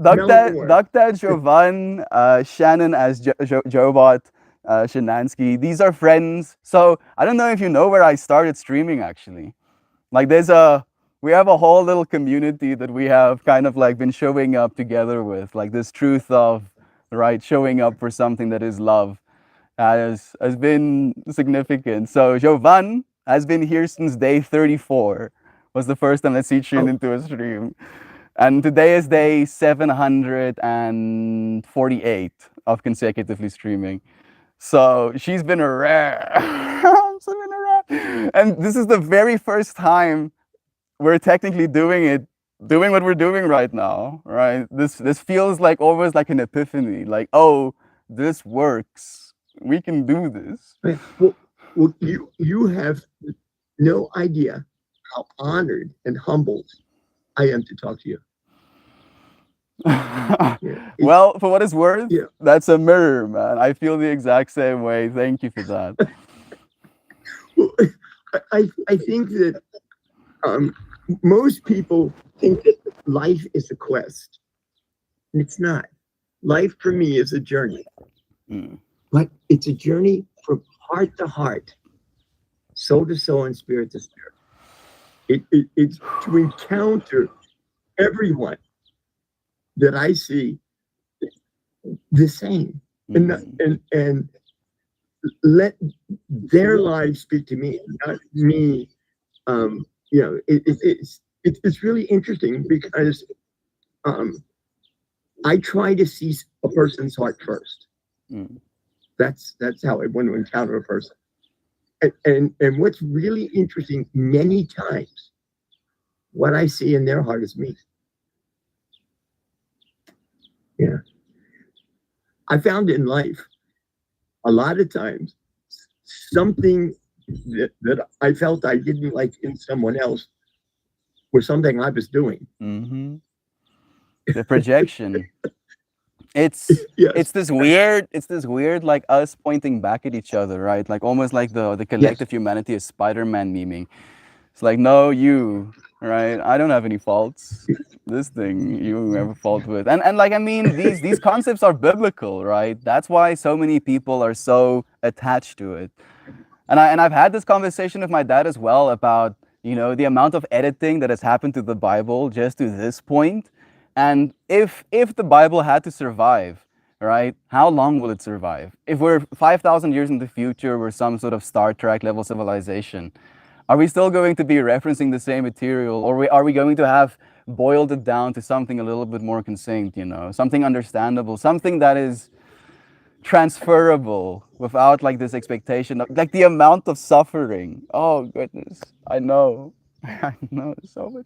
Duck Dad, Jovan, Shannon as Jobot, Shanansky. These are friends. So I don't know if you know where I started streaming, actually. Like, we have a whole little community that we have kind of like been showing up together with, like, this truth of, right, showing up for something that is love has been significant. So Jovan has been here since day 34, was the first time that she tuned into a stream. And today is day 748 of consecutively streaming. So she's been a rare. And this is the very first time we're technically doing what we're doing right now, right? This feels like almost like an epiphany. Like, oh, this works. We can do this. Right. Well, you have no idea how honored and humbled I am to talk to you. Yeah, Well, for what it's worth, yeah. that's a mirror, man. I feel the exact same way. Thank you for that. Well, I think that most people think that life is a quest. And it's not. Life for me is a journey, Mm. but it's a journey from heart to heart, soul to soul, and spirit to spirit. It's to encounter everyone that I see the same, and Mm. and let their lives speak to me, not me. You know, it's really interesting because I try to see a person's heart first. Mm. That's how I want to encounter a person. And what's really interesting, many times, what I see in their heart is me. Yeah. I found in life, a lot of times, something that I felt I didn't like in someone else was something I was doing. Hmm. The projection. It's Yes. it's this weird like us pointing back at each other, right? Like almost like the collective humanity is Spider-Man memeing. It's like, no, you, right? I don't have any faults. This thing you have a fault with. And like I mean, these concepts are biblical, right? That's why so many people are so attached to it. And I've had this conversation with my dad as well about, you know, the amount of editing that has happened to the Bible just to this point. And if the Bible had to survive, right, how long will it survive? If we're 5,000 years in the future, we're some sort of Star Trek level civilization, are we still going to be referencing the same material, or are we going to have boiled it down to something a little bit more succinct, you know, something understandable, something that is transferable without like this expectation of like the amount of suffering? Oh goodness, I know. I know so much.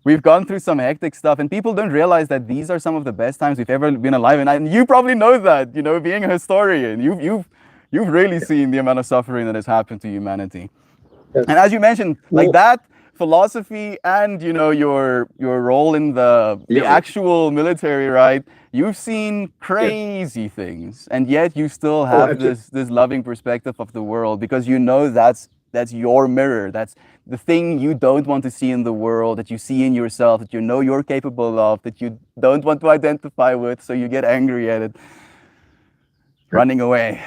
We've gone through some hectic stuff, and people don't realize that these are some of the best times we've ever been alive. And you probably know that, you know, being a historian, you've really seen the amount of suffering that has happened to humanity. Yes. And as you mentioned, like Well, that philosophy and, you know, your role in the yeah, actual military, right? You've seen crazy things, and yet you still oh, have absolutely. this loving perspective of the world because you know that's your mirror. That's the thing you don't want to see in the world, that you see in yourself, that you know you're capable of, that you don't want to identify with, so you get angry at it, running away.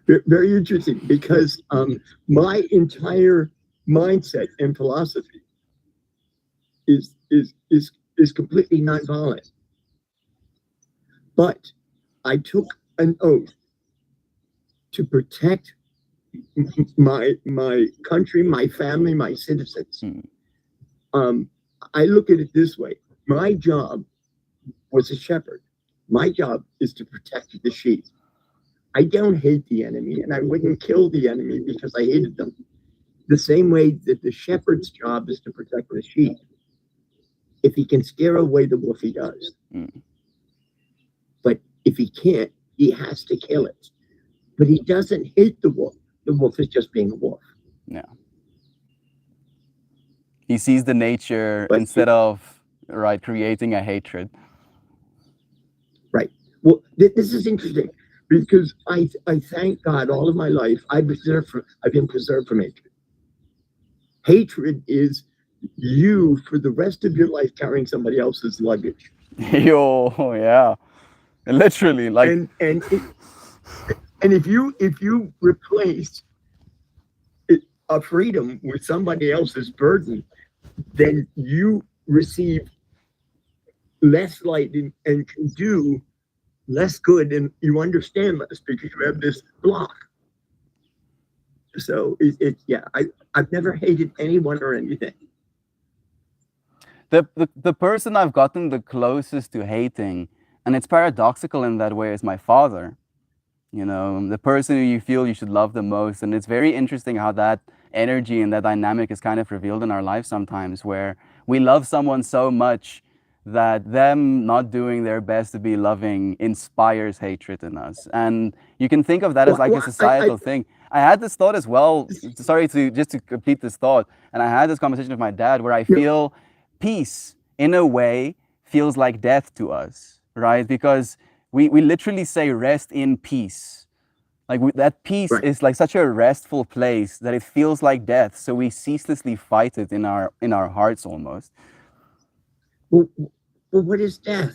Very interesting because my entire mindset and philosophy is completely nonviolent. But I took an oath to protect my country, my family, my citizens. Mm. I look at it this way: my job was a shepherd. My job is to protect the sheep. I don't hate the enemy, and I wouldn't kill the enemy because I hated them. The same way that the shepherd's job is to protect the sheep. If he can scare away the wolf, he does. Mm. But if he can't, he has to kill it. But he doesn't hate the wolf. The wolf is just being a wolf. Yeah. He sees the nature But instead of, right, creating a hatred. right. Well, this is interesting because I thank God all of my life I've been preserved from hatred. Hatred is you for the rest of your life carrying somebody else's luggage. Yo, yeah. Literally, like, And if you replace a freedom with somebody else's burden, then you receive less light and can do less good, and you understand less because you have this block. So yeah, I've never hated anyone or anything. the person I've gotten the closest to hating, and it's paradoxical in that way, is my father. You know, the person who you feel you should love the most. And it's very interesting how that energy and that dynamic is kind of revealed in our life sometimes, where we love someone so much that them not doing their best to be loving inspires hatred in us. And you can think of that as like a societal thing. I had this thought as well. Sorry to complete this thought. And I had this conversation with my dad where I feel peace in a way feels like death to us, right? Because we literally say rest in peace. Like that peace Right. is like such a restful place that it feels like death. So we ceaselessly fight it in our hearts almost. Well, what is death?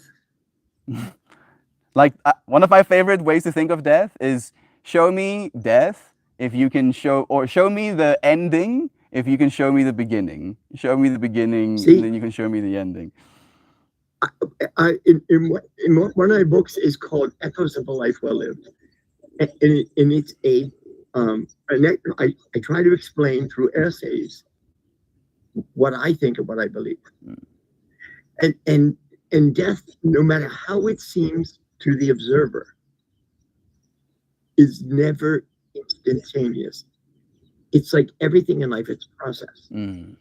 Like one of my favorite ways to think of death is show me death if you can show me the ending if you can show me the beginning. Show me the beginning, See? and then you can show me the ending. In one of my books is called Echoes of a Life Well Lived, and it's I try to explain through essays what I think and what I believe, and death, no matter how it seems to the observer, is never instantaneous. It's like everything in life; it's a process, and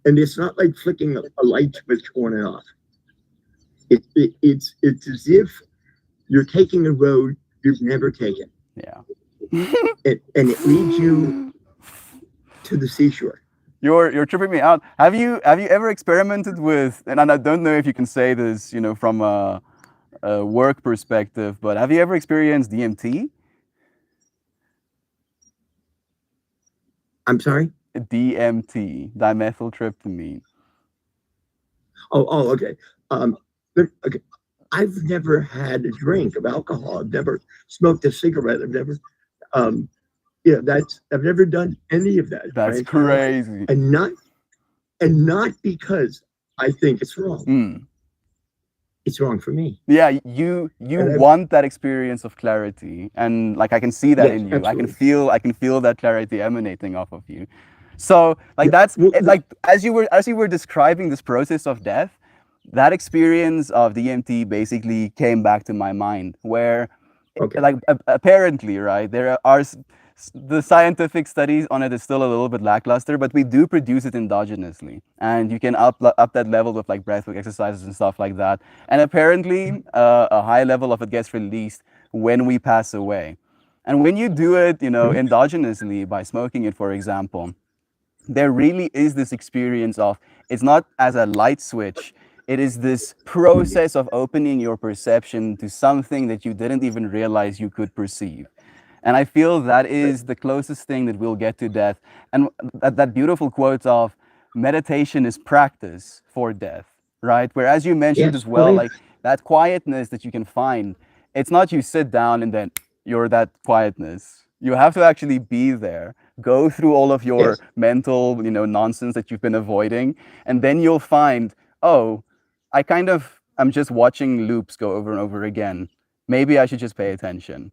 it's not like flicking a light switch on and off. It's as if you're taking a road you've never taken. Yeah. And it leads you to the seashore. You're tripping me out. Have you ever experimented with, and I don't know if you can say this, from a work perspective, but have you ever experienced DMT? I'm sorry? DMT, dimethyltryptamine. Oh, okay. Okay. I've never had a drink of alcohol. I've never smoked a cigarette. I've never, I've never done any of that. That's right? crazy. And not because I think it's wrong. It's wrong for me. Yeah, you want that experience of clarity, and like I can see that in you. Absolutely. I can feel that clarity emanating off of you. So like as you were describing this process of death, that experience of DMT basically came back to my mind, where apparently, right, there are the scientific studies on it is still a little bit lackluster, but we do produce it endogenously, and you can up that level with like breathwork exercises and stuff like that. And apparently, a high level of it gets released when we pass away. And when you do it, endogenously by smoking it, for example, there really is this experience of, it's not as a light switch. It is this process of opening your perception to something that you didn't even realize you could perceive. And I feel that is the closest thing that we'll get to death. And that beautiful quote of meditation is practice for death, right? Where, as you mentioned as well, like that quietness that you can find, it's not you sit down and then you're that quietness. You have to actually be there, go through all of your mental, nonsense that you've been avoiding. And then you'll find, oh, I'm just watching loops go over and over again. Maybe I should just pay attention.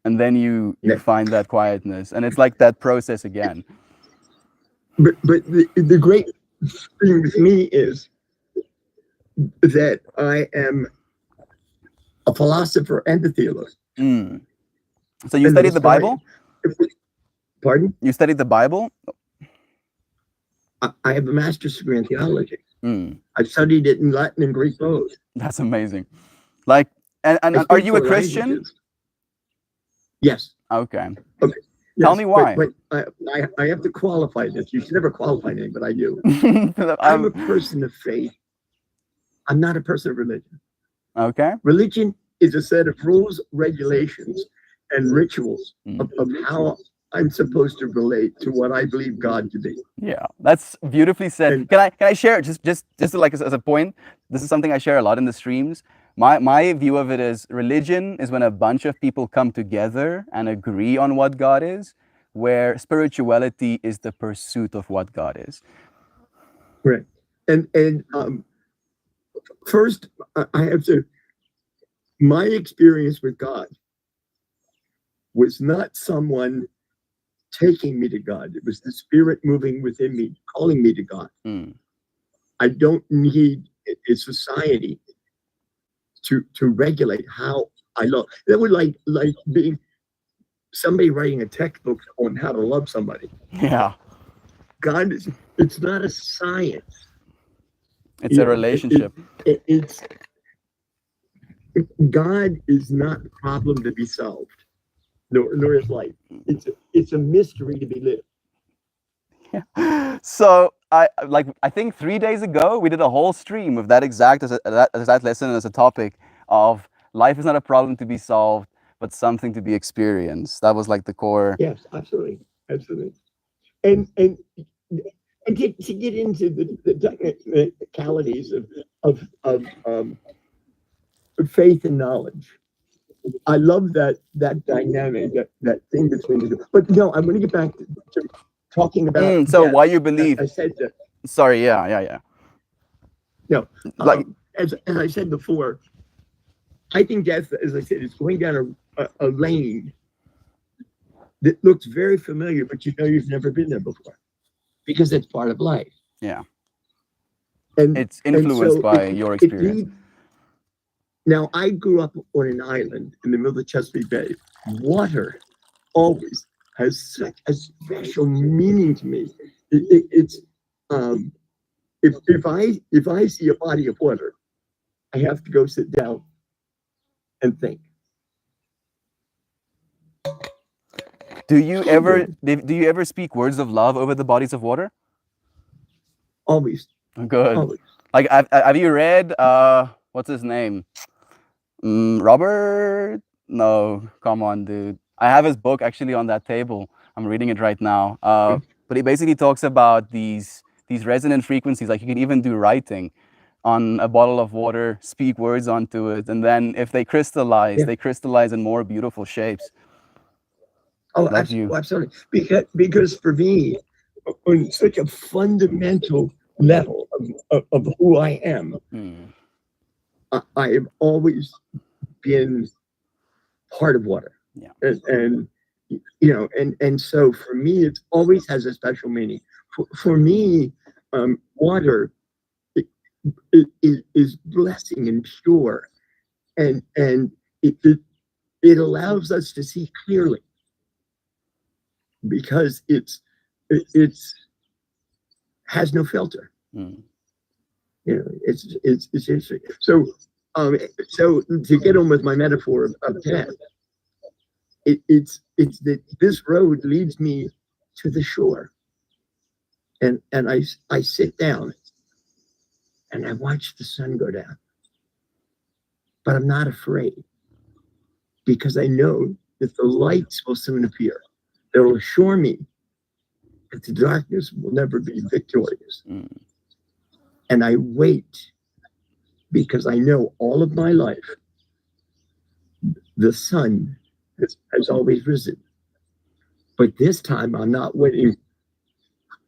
And then you find that quietness, and it's like that process again. But the great thing with me is that I am a philosopher and a theologian. So you studied the Bible? Pardon? You studied the Bible? I have a master's degree in theology. I've studied it in Latin and Greek both. That's amazing. Like, and are you a Christian? Languages. Yes. Okay. Yes, Tell me why. But I have to qualify this. You should never qualify anything, but I do. I'm a person of faith. I'm not a person of religion. Okay. Religion is a set of rules, regulations, and rituals of how I'm supposed to relate to what I believe God to be. Yeah, that's beautifully said. Can I share just like as a point? This is something I share a lot in the streams. My view of it is religion is when a bunch of people come together and agree on what God is, where spirituality is the pursuit of what God is. Right. And first, I have to, my experience with God was not someone taking me to God. It was the Spirit moving within me, calling me to God. I don't need a society to regulate how I love. That would like being somebody writing a textbook on how to love somebody. Yeah. God it's not a science. It's a relationship. It's God is not a problem to be solved, nor is life. It's a mystery to be lived. So I think 3 days ago we did a whole stream with that exact lesson as a topic of life is not a problem to be solved, but something to be experienced. That was like the core. Yes, absolutely, absolutely. And to get into the technicalities of faith and knowledge. I love that dynamic, that thing between the two. But no, I'm going to get back to talking about. So death. why you believe? I said that. Sorry, yeah. No, Like as I said before, I think death, as I said, is going down a lane that looks very familiar, but you know you've never been there before because it's part of life. Yeah. And It's influenced so by your experience. Now, I grew up on an island in the middle of the Chesapeake Bay. Water always has such a special meaning to me. It's if I see a body of water, I have to go sit down and think. Do you ever speak words of love over the bodies of water? Always, Good. always. Like, have you read what's his name? Robert? No, come on, dude. I have his book actually on that table. I'm reading it right now. But he basically talks about these resonant frequencies. Like you can even do writing on a bottle of water, speak words onto it, and then if they crystallize, Yeah. they crystallize in more beautiful shapes. Oh, Love you. absolutely. Because for me, on such a fundamental level of who I am, Mm. I have always been part of water. Yeah. And you know, and so for me, it always has a special meaning. For me, water is blessing and pure, and it allows us to see clearly because it's has no filter. Mm. You know, it's interesting. So so to get on with my metaphor of death, it's that this road leads me to the shore, and I sit down and I watch the sun go down, but I'm not afraid because I know that the lights will soon appear. That will assure me that the darkness will never be victorious. Mm. And I wait because I know all of my life the sun has always risen. But this time I'm not waiting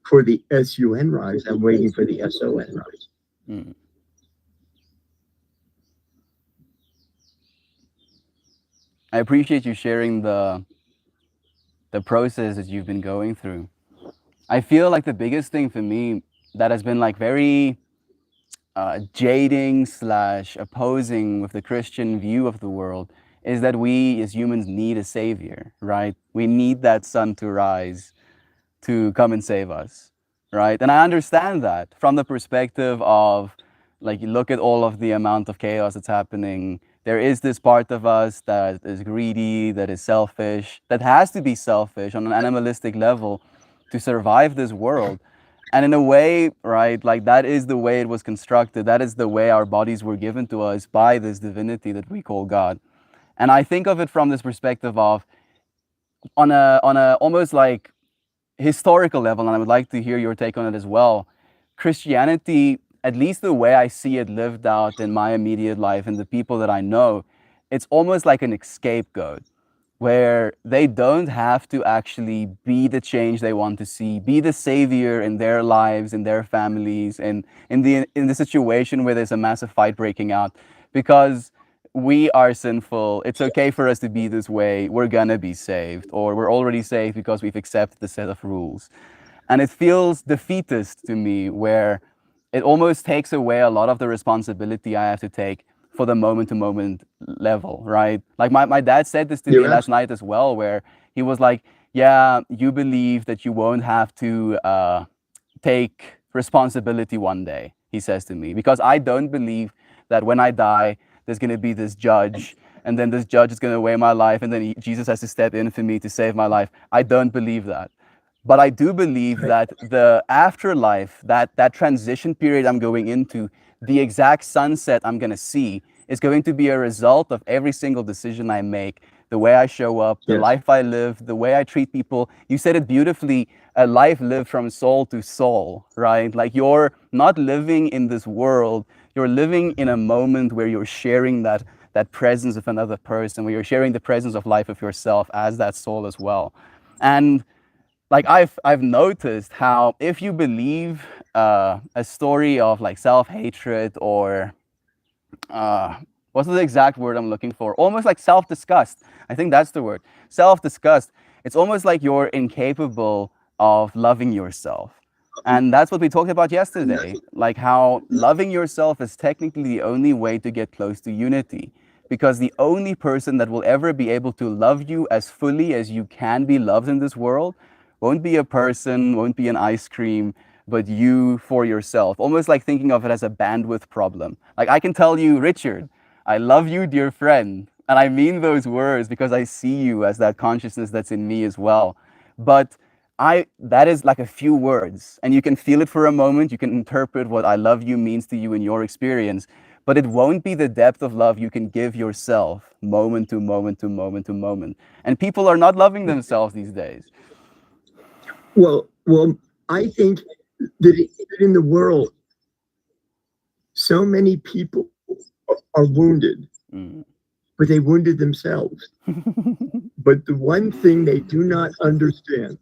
for the sun rise, I'm waiting for the son rise. Mm. I appreciate you sharing the process that you've been going through. I feel like the biggest thing for me that has been like very jading / opposing with the Christian view of the world is that we as humans need a savior, right? We need that sun to rise to come and save us, right? And I understand that from the perspective of, like, you look at all of the amount of chaos that's happening. There is this part of us that is greedy, that is selfish, that has to be selfish on an animalistic level to survive this world. And in a way, right, like that is the way it was constructed. That is the way our bodies were given to us by this divinity that we call God. And I think of it from this perspective of on a almost like historical level, and I would like to hear your take on it as well. Christianity, at least the way I see it lived out in my immediate life and the people that I know, it's almost like an scapegoat where they don't have to actually be the change they want to see, be the savior in their lives, in their families, and in the situation where there's a massive fight breaking out, because we are sinful. It's okay for us to be this way. We're gonna be saved, or we're already saved because we've accepted the set of rules. And it feels defeatist to me, where it almost takes away a lot of the responsibility I have to take for the moment-to-moment level, right? Like my dad said this to me last night as well, where he was like, yeah, you believe that you won't have to take responsibility one day. he says to me, because I don't believe that when I die, there's going to be this judge, and then this judge is going to weigh my life, and then Jesus has to step in for me to save my life. I don't believe that. But I do believe that the afterlife, that transition period I'm going into, the exact sunset I'm going to see, is going to be a result of every single decision I make, the way I show up, the Yes. life I live, the way I treat people. You said it beautifully, a life lived from soul to soul, right? Like you're not living in this world, you're living in a moment where you're sharing that presence of another person, where you're sharing the presence of life of yourself as that soul as well. And like I've noticed how if you believe a story of like self-hatred or what's the exact word I'm looking for? Almost like self-disgust. I think that's the word. Self-disgust. It's almost like you're incapable of loving yourself. And that's what we talked about yesterday, like how loving yourself is technically the only way to get close to unity. Because the only person that will ever be able to love you as fully as you can be loved in this world won't be a person, won't be an ice cream, but you for yourself. Almost like thinking of it as a bandwidth problem. Like I can tell you, Richard, I love you, dear friend. And I mean those words because I see you as that consciousness that's in me as well. But that is like a few words, and you can feel it for a moment. You can interpret what I love you means to you in your experience, but it won't be the depth of love you can give yourself moment to moment to moment to moment. And people are not loving themselves these days. Well, I think that in the world, so many people are wounded, but they wounded themselves. But the one thing they do not understand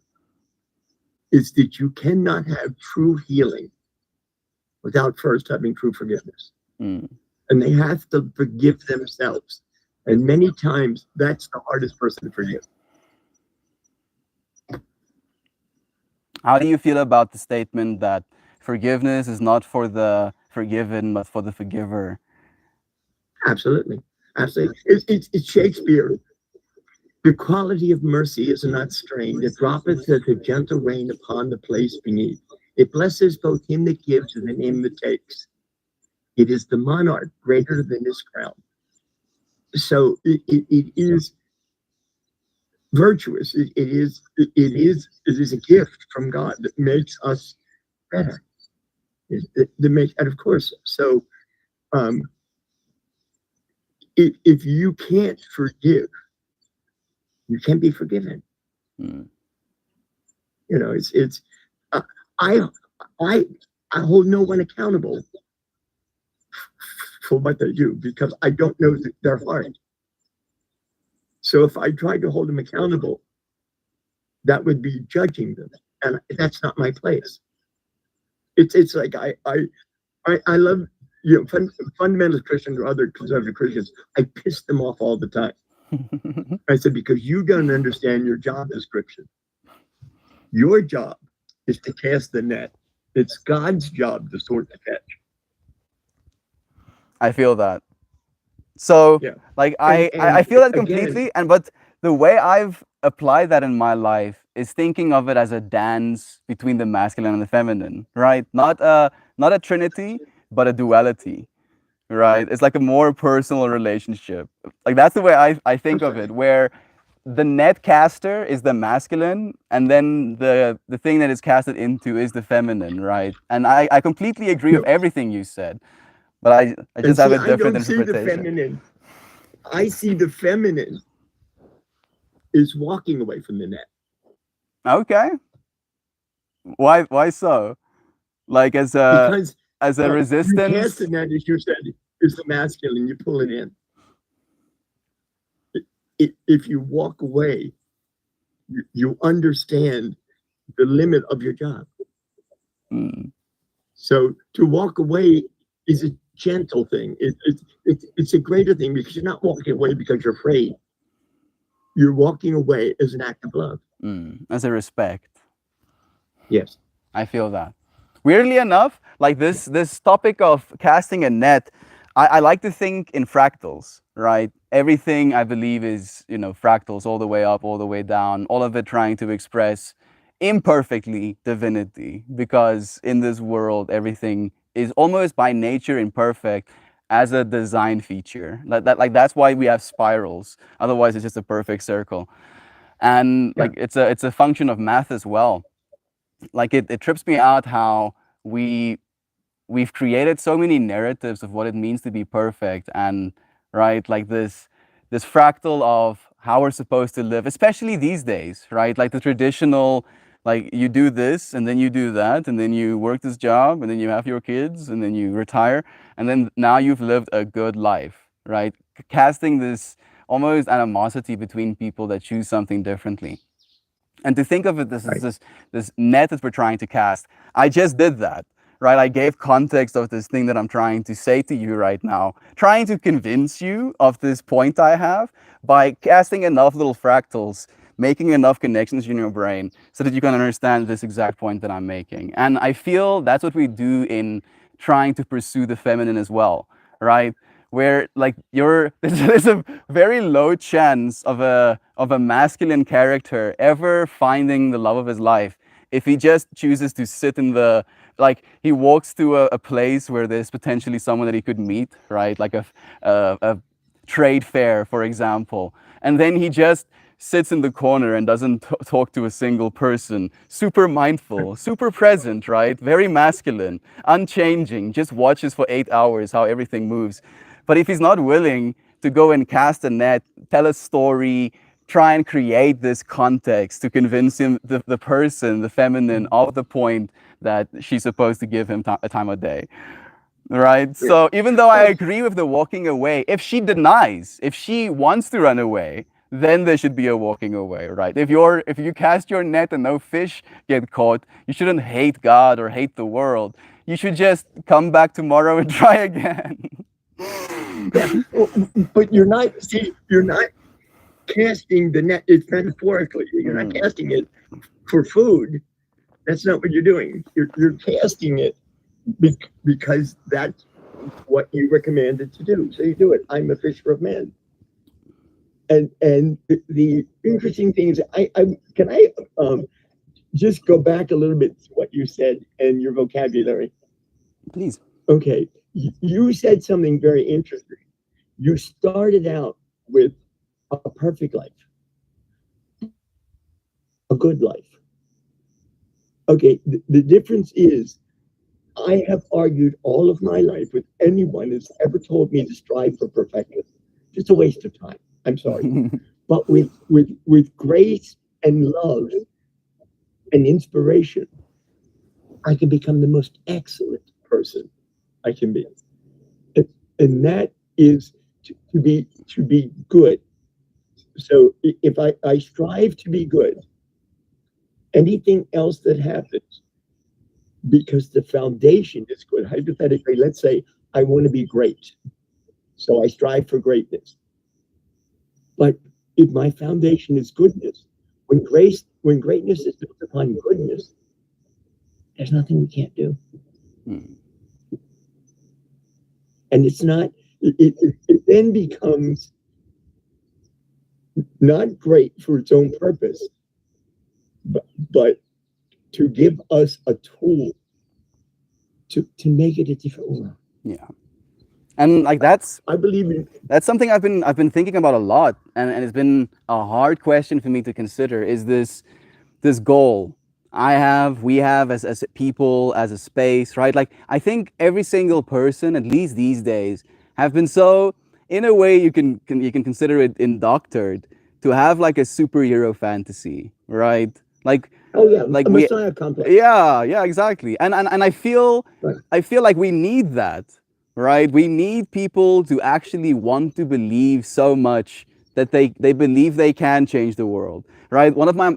is that you cannot have true healing without first having true forgiveness. And they have to forgive themselves. And many times that's the hardest person to forgive. How do you feel about the statement that forgiveness is not for the forgiven, but for the forgiver? Absolutely. Absolutely. It's Shakespeare. The quality of mercy is not strained. It droppeth as a gentle rain upon the place beneath. It blesses both him that gives and him that takes. It is the monarch greater than his crown. So it is virtuous. It is a gift from God that makes us better. And of course, so if you can't forgive, you can't be forgiven. You know, I hold no one accountable for what they do because I don't know their heart. So if I tried to hold them accountable, that would be judging them, and that's not my place. It's like I love, you know, fundamentalist Christians or other conservative Christians. I piss them off all the time. I said, because you don't understand your job description. Your job is to cast the net. It's God's job to sort the catch. I feel that. So Yeah. like And I feel that again- completely. But the way I've applied that in my life is thinking of it as a dance between the masculine and the feminine, right? Not a trinity, but a duality. Right? It's like a more personal relationship. Like that's the way I think of it, where the net caster is the masculine, and then the thing that is casted into is the feminine, right? And I completely agree with everything you said, but I just have a different I don't see the interpretation. feminine. I see the feminine is walking away from the net. Okay. Why so? Like as a Because as a you resistance. cast the net, as you said, is the masculine. You pull it in. If you walk away, you understand the limit of your job. So to walk away is a gentle thing. It's a greater thing because you're not walking away because you're afraid. You're walking away as an act of love. As a respect. Yes. I feel that. Weirdly enough, like this topic of casting a net, I like to think in fractals, right? Everything I believe is, you know, fractals all the way up, all the way down, all of it trying to express imperfectly divinity, because in this world everything is almost by nature imperfect as a design feature. Like that's why we have spirals. Otherwise, it's just a perfect circle. And Yeah. like it's a function of math as well. Like it trips me out how we we've created so many narratives of what it means to be perfect, and right, like this fractal of how we're supposed to live, especially these days, right? Like the traditional, like you do this and then you do that and then you work this job and then you have your kids and then you retire and then now you've lived a good life, right? Casting this almost animosity between people that choose something differently. And to think of it, this is Right. this net that we're trying to cast. I just did that, right? I gave context of this thing that I'm trying to say to you right now, trying to convince you of this point I have by casting enough little fractals, making enough connections in your brain so that you can understand this exact point that I'm making. And I feel that's what we do in trying to pursue the feminine as well, right? Where like you're there's a very low chance of a masculine character ever finding the love of his life if he just chooses to sit in the, like he walks to a place where there's potentially someone that he could meet, right? Like a trade fair, for example, and then he just sits in the corner and doesn't talk to a single person. Super mindful, super present, right? Very masculine, unchanging, just watches for 8 hours how everything moves. But if he's not willing to go and cast a net, tell a story, try and create this context to convince him, the person, the feminine, of the point that she's supposed to give him a time of day. Right. So even though I agree with the walking away, if she denies, if she wants to run away, then there should be a walking away, right? If you cast your net and no fish get caught, you shouldn't hate God or hate the world. You should just come back tomorrow and try again. Yeah. But you're not casting the net. It's metaphorically. You're not casting it for food. That's not what you're doing. You're casting it because that's what you recommended to do. So you do it. I'm a fisher of men. And the interesting thing is, I can just go back a little bit to what you said and your vocabulary. Please. Okay, you said something very interesting. You started out with a perfect life, a good life. Okay, the difference is I have argued all of my life with anyone who's ever told me to strive for perfection. Just a waste of time. I'm sorry. But with grace and love and inspiration, I can become the most excellent person I can be. And that is to be good. So if I strive to be good, anything else that happens, because the foundation is good. Hypothetically, let's say I want to be great. So I strive for greatness. But if my foundation is goodness, when greatness is built upon goodness, there's nothing we can't do. And it's not, it then becomes not great for its own purpose, but to give us a tool to make it a different world. Yeah. And like that's I believe in something I've been thinking about a lot, and it's been a hard question for me to consider, is this goal we have as people, as a space, right? Like I think every single person, at least these days, have been so, in a way you can consider it indoctored to have like a superhero fantasy, right? Like a we, Messiah complex. yeah, exactly. And I feel Right. like we need that, right? We need people to actually want to believe so much that they believe they can change the world, right? One of my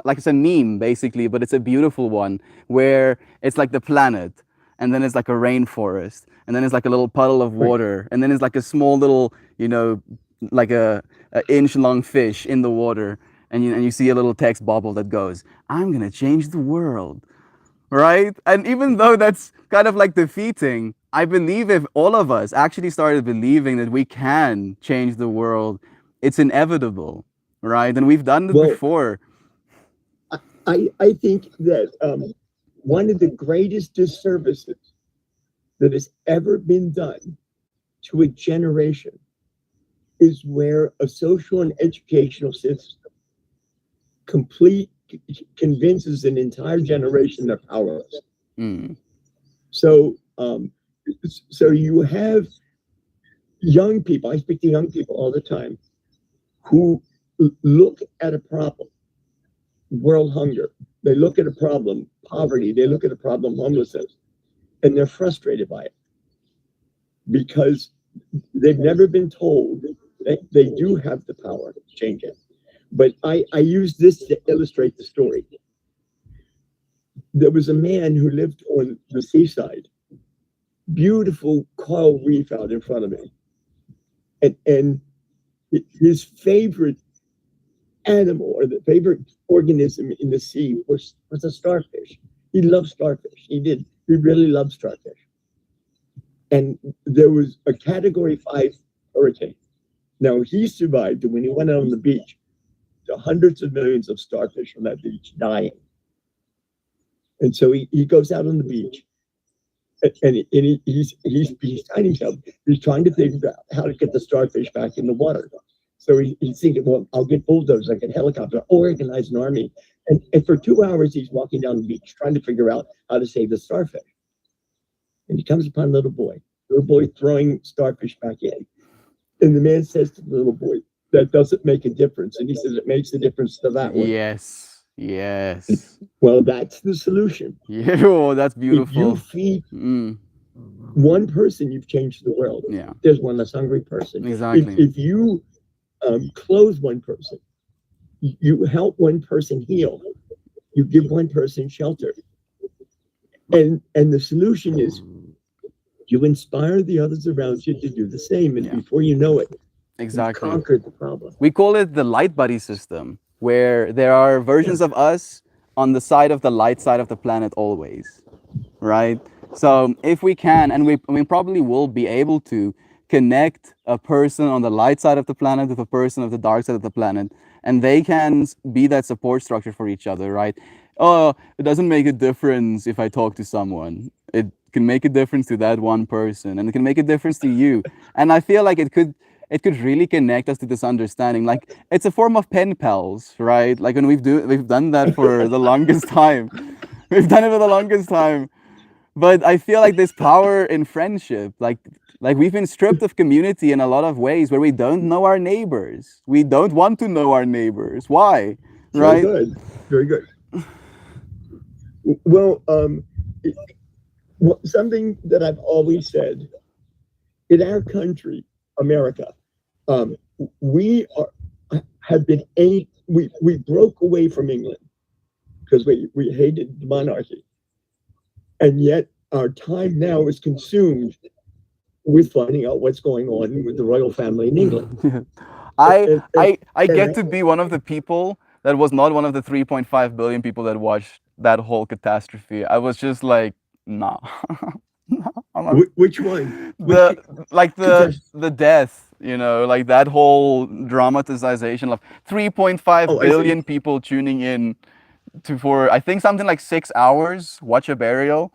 like, it's a meme basically, but it's a beautiful one where it's like the planet, and then it's like a rainforest, and then it's like a little puddle of water, and then it's like a small little, like a inch long fish in the water, and you see a little text bubble that goes, "I'm gonna change the world." Right? And even though that's kind of like defeating, I believe if all of us actually started believing that we can change the world, it's inevitable, right? And we've done it Well, before. I think that one of the greatest disservices that has ever been done to a generation is where a social and educational system complete convinces an entire generation they're powerless. Mm. So so you have young people, I speak to young people all the time, who look at a problem, world hunger, they look at a problem, poverty, they look at a problem, homelessness, and they're frustrated by it because they've never been told that they do have the power to change it. But I use this to illustrate the story. There was a man who lived on the seaside, beautiful coral reef out in front of me. And his favorite animal or the favorite organism in the sea was a starfish. He loved starfish. He really loved starfish. And there was a Category 5 hurricane. Now, he survived, and when he went out on the beach, the hundreds of millions of starfish on that beach dying. And so he goes out on the beach, and he's beside himself. He's trying to figure out how to get the starfish back in the water. So he's thinking, well, I'll get bulldozers, I get helicopter, I'll organize an army. And for 2 hours, he's walking down the beach trying to figure out how to save the starfish. And he comes upon a little boy throwing starfish back in. And the man says to the little boy, that doesn't make a difference. And he says, it makes a difference to that one. Yes. Yes. Well, that's the solution. Yeah. Oh, that's If you beautiful. feed Mm. one person, you've changed the world. Yeah. There's one less hungry person. Exactly. If you clothe one person, you help one person heal, you give one person shelter. And the solution is you inspire the others around you to do the same. And Yeah. before you know it, Exactly. you conquered the problem. We call it the light buddy system, where there are versions of us on the side of the light side of the planet always, right? So if we can, and we probably will be able to connect a person on the light side of the planet with a person of the dark side of the planet, and they can be that support structure for each other, right? Oh, it doesn't make a difference if I talk to someone. It can make a difference to that one person, and it can make a difference to you. And I feel like it could really connect us to this understanding. Like it's a form of pen pals, right? Like when we've done that for the longest time. We've done it for the longest time. But I feel like there's power in friendship. Like we've been stripped of community in a lot of ways where we don't know our neighbors. We don't want to know our neighbors. Why? Right? Very good. Very good. Well, something that I've always said in our country, America, we broke away from England because we hated the monarchy, and yet our time now is consumed with finding out what's going on with the royal family in England. I get to be one of the people that was not one of the 3.5 billion people that watched that whole catastrophe. I was just like, nah. I'm not Which one? the death, like that whole dramatization of 3.5 billion people tuning in for I think something like 6 hours watch a burial.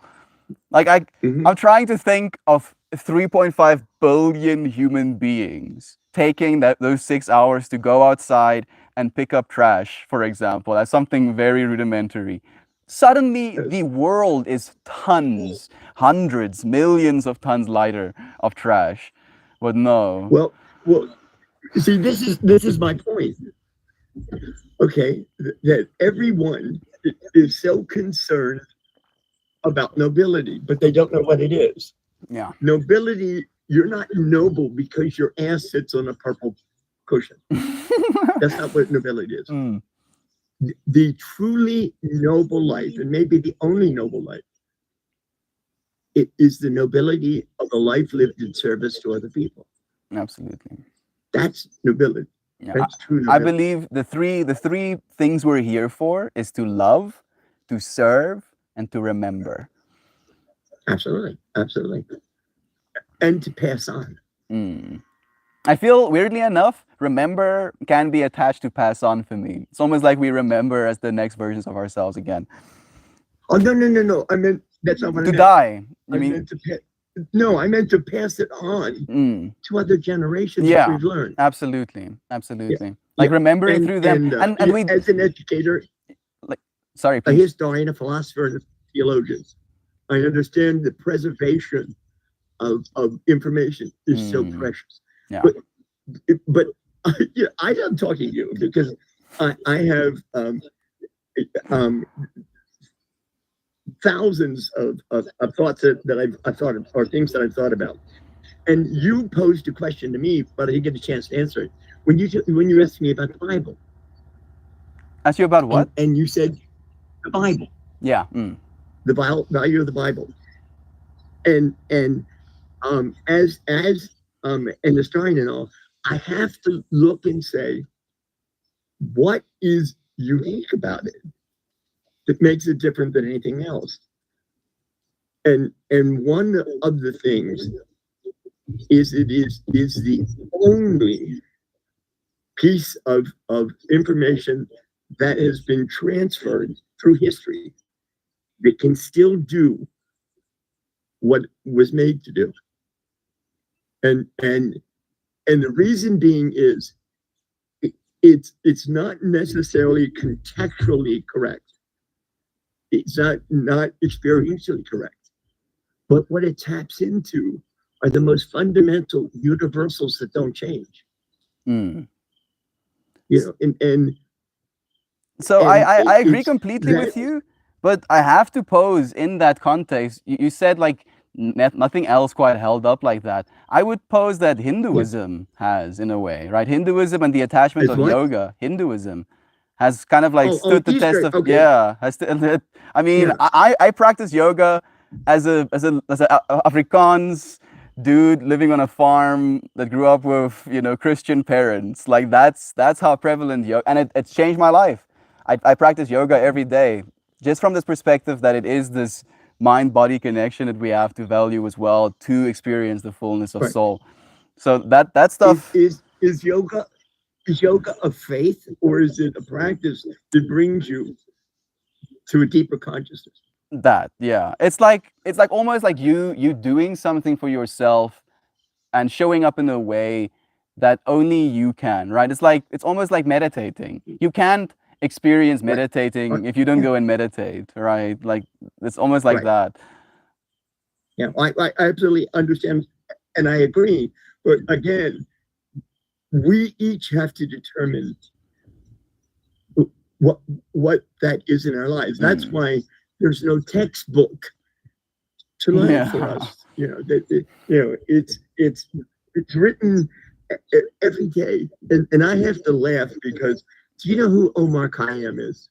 Like I'm trying to think of 3.5 billion human beings taking those 6 hours to go outside and pick up trash, for example. That's something very rudimentary. Suddenly, the world is tons, hundreds, millions of tons lighter of trash. But no. Well, see, this is my point. Okay, that everyone is so concerned about nobility, but they don't know what it is. Yeah. Nobility, you're not noble because your ass sits on a purple cushion. That's not what nobility is. Mm. The truly noble life, and maybe the only noble life, it is the nobility of a life lived in service to other people. Absolutely. That's nobility. Yeah. That's true I nobility. believe the three things we're here for is to love, to serve, and to remember. Absolutely, absolutely, and to pass on. Mm. I feel weirdly enough, remember can be attached to pass on for me. It's almost like we remember as the next versions of ourselves again. Oh, no. I meant, that's not what I To meant. die, you I mean? meant to no, I meant to pass it on to other generations that Yeah, we've learned. absolutely. Like Yeah. remembering through them, and we. as an educator, Sorry, a please. historian, a philosopher, and a theologian, I understand the preservation of information is so precious. Yeah. But yeah, I am talking to you because I have thousands of thoughts that I've thought of, or things that I've thought about. And you posed a question to me, but I didn't get a chance to answer it. When you asked me about the Bible. Ask you about what? And you said the Bible. Yeah. The value of the Bible. And as an historian and all, I have to look and say, what is unique about it that makes it different than anything else? And one of the things is it is the only piece of information that has been transferred through history that can still do what was made to do. And the reason being is it's not necessarily contextually correct. It's not experientially correct. But what it taps into are the most fundamental universals that don't change. You know, and so and I agree completely with you, but I have to pose in that context. You said like nothing else quite held up like that. I would pose that Hinduism has, in a way, right? Hinduism and the attachment of yoga. Hinduism has kind of like stood the test of I mean, I practice yoga as a Afrikaans dude living on a farm that grew up with, you know, Christian parents. Like that's how prevalent yoga, and it's changed my life. I practice yoga every day, just from this perspective that it is this mind-body connection that we have to value as well to experience the fullness of soul. So that stuff is yoga a faith, or is it a practice that brings you to a deeper consciousness? That, yeah, it's like almost like you doing something for yourself and showing up in a way that only you can, right? It's almost like meditating. You can't experience meditating if you don't go and meditate, right? Like it's almost like that. Yeah, I absolutely understand, and I agree. But again, we each have to determine what that is in our lives. That's why there's no textbook to learn for us. You know, it's written every day, and I have to laugh because do you know who Omar Khayyam is?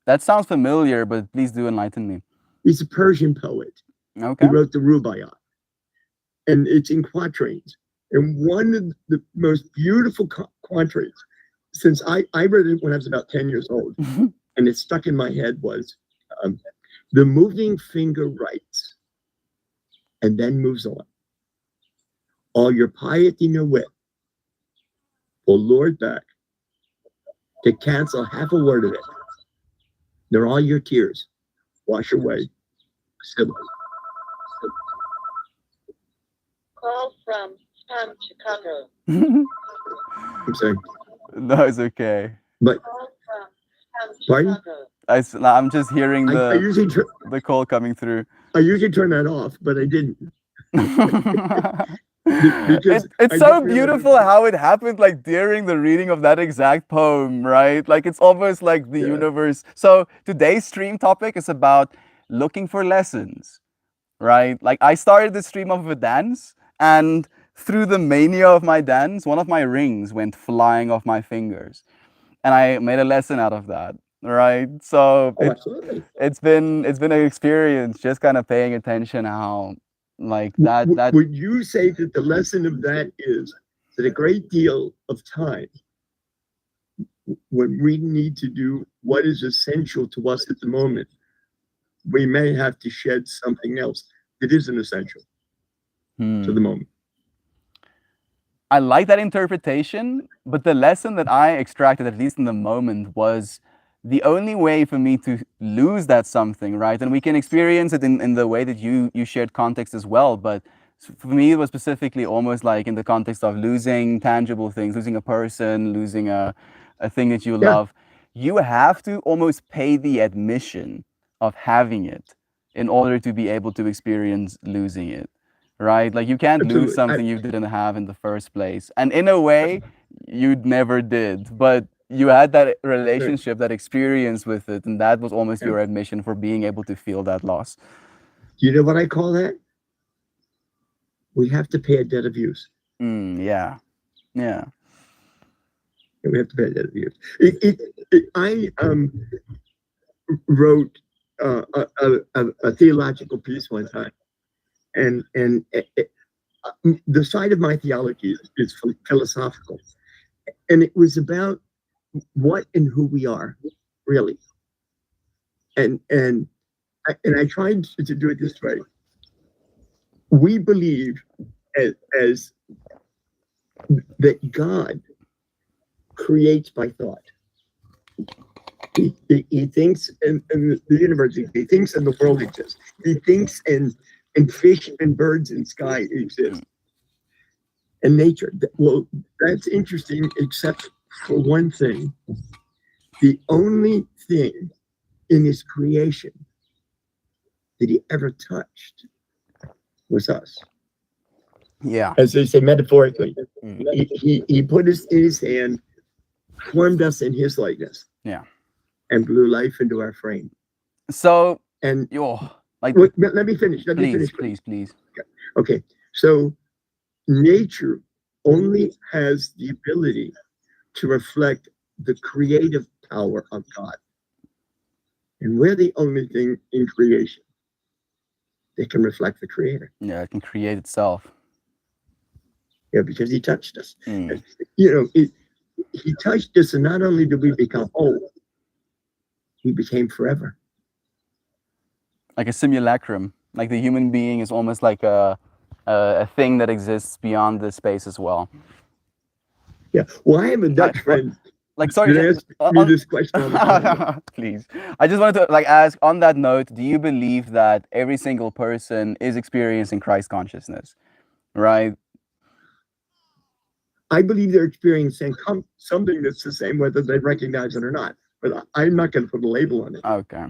That sounds familiar, but please do enlighten me. He's a Persian poet. Okay. He wrote the Rubaiyat, and it's in quatrains. And one of the most beautiful quatrains, since I read it when I was about 10 years old, and it stuck in my head, was the moving finger writes and then moves on. All your piety and your wit, O Lord, back to cancel half a word of it. They're all your tears. Wash away. Sybil. Call from Spam Chicago. I'm sorry. No, it's okay. But Call from Spam pardon? Chicago. I'm just hearing I usually the call coming through. I usually turn that off, but I didn't. It's so beautiful how it happened, like during the reading of that exact poem, right? Like it's almost like the universe. So today's stream topic is about looking for lessons, right? Like I started the stream off of a dance, and through the mania of my dance, one of my rings went flying off my fingers, and I made a lesson out of that, right? So it's been an experience, just kind of paying attention how. Like that would you say that the lesson of that is that a great deal of time when we need to do what is essential to us at the moment, we may have to shed something else that isn't essential to the moment? I like that interpretation, but the lesson that I extracted, at least in the moment, was the only way for me to lose that something, right? And we can experience it in the way that you shared context as well. But for me, it was specifically almost like in the context of losing tangible things, losing a person, losing a thing that you Yeah. love. You have to almost pay the admission of having it in order to be able to experience losing it, right? Like you can't lose Absolutely. something you didn't have in the first place. And in a way, you never did, but you had that relationship, that experience with it, and that was almost your admission for being able to feel that loss. You know what I call that? We have to pay a debt of use. Yeah. Yeah. We have to pay a debt of use. I wrote a theological piece one time, and the side of my theology is philosophical, and it was about what and who we are, really. And I tried to do it this way. We believe as that God creates by thought. He thinks in the universe, he thinks in the world exists. He thinks in fish and birds and sky exist. And nature. Well, that's interesting, except for one thing. The only thing in his creation that he ever touched was us. Yeah. As they say metaphorically. He put his hand, formed us in his likeness. Yeah. And blew life into our frame. So, and like, let me finish. Please. Okay. So nature only has the ability to reflect the creative power of God. And we're the only thing in creation that can reflect the Creator. Yeah, it can create itself. Yeah, because he touched us. You know, he touched us, and not only did we become old, we became forever. Like a simulacrum. Like the human being is almost like a thing that exists beyond this space as well. Yeah. Well, I have a Dutch friend. Like, sorry, ask me this question all the time. Please. I just wanted to ask, on that note, do you believe that every single person is experiencing Christ consciousness, right? I believe they're experiencing something that's the same whether they recognize it or not. But I'm not going to put a label on it. Okay.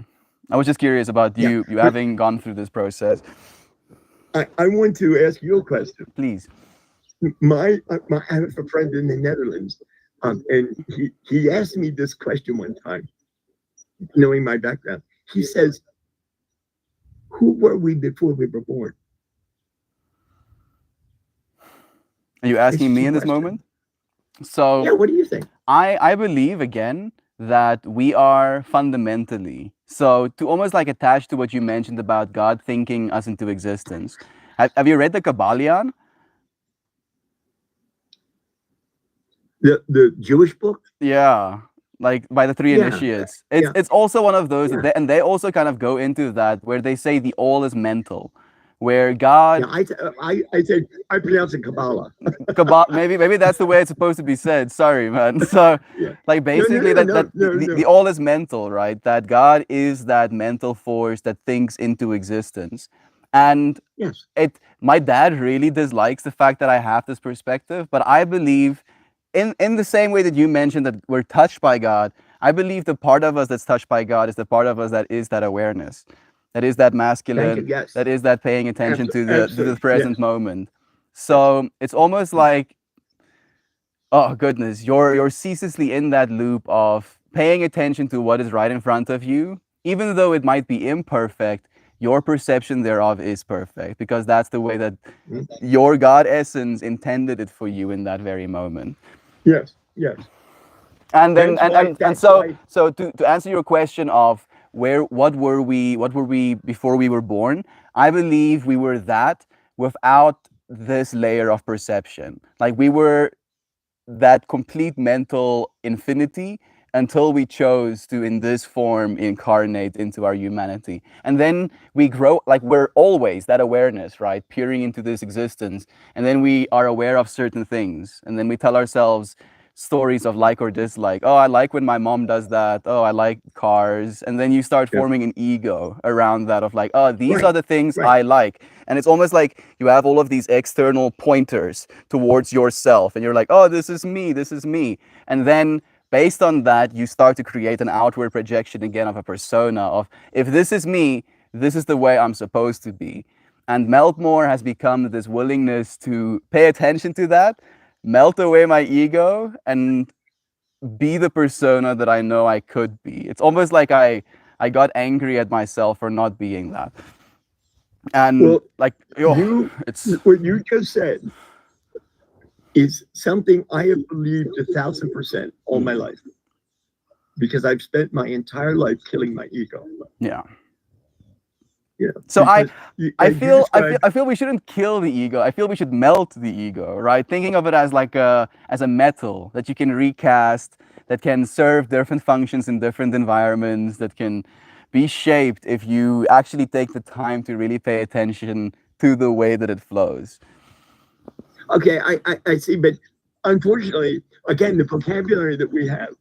I was just curious about you having gone through this process. I want to ask you a question. Please. I have a friend in the Netherlands, and he asked me this question one time, knowing my background. He says, "Who were we before we were born?" Are you asking me in this moment? So yeah, what do you think? I believe again that we are fundamentally, so to almost like attach to what you mentioned about God thinking us into existence. Have you read the Kabbalion? The Jewish book? Yeah, like by the three initiates. It's also one of those, and they also kind of go into that where they say the all is mental, where God. Yeah, I pronounce it Kabbalah. Maybe that's the way it's supposed to be said. Sorry, man. So, like basically the all is mental, right? That God is that mental force that thinks into existence. And my dad really dislikes the fact that I have this perspective, but I believe in the same way that you mentioned that we're touched by God, I believe the part of us that's touched by God is the part of us that is that awareness, that is that masculine, that is that paying attention to the present moment. So it's almost like, oh goodness, you're ceaselessly in that loop of paying attention to what is right in front of you, even though it might be imperfect. Your perception thereof is perfect because that's the way that your God essence intended it for you in that very moment. Yes. And then so to answer your question of what were we before we were born, I believe we were that without this layer of perception. Like we were that complete mental infinity, until we chose to, in this form, incarnate into our humanity. And then we grow, like we're always that awareness, right? Peering into this existence. And then we are aware of certain things. And then we tell ourselves stories of like or dislike. Oh, I like when my mom does that. Oh, I like cars. And then you start Yeah. forming an ego around that of like, oh, these Right, are the things right. I like. And it's almost like you have all of these external pointers towards yourself. And you're like, oh, this is me. This is me. And then based on that, you start to create an outward projection again of a persona of, if this is me, this is the way I'm supposed to be. And Meltmore has become this willingness to pay attention to that, melt away my ego, and be the persona that I know I could be. It's almost like I got angry at myself for not being that. And Well, like, it's what you just said is something I have believed 1,000% all my life, because I've spent my entire life killing my ego. yeah. Yeah. So I Because I feel we shouldn't kill the ego. I feel we should melt the ego, right? Thinking of it as like a metal that you can recast, that can serve different functions in different environments, that can be shaped if you actually take the time to really pay attention to the way that it flows. Okay, I see, but unfortunately, again, the vocabulary that we have,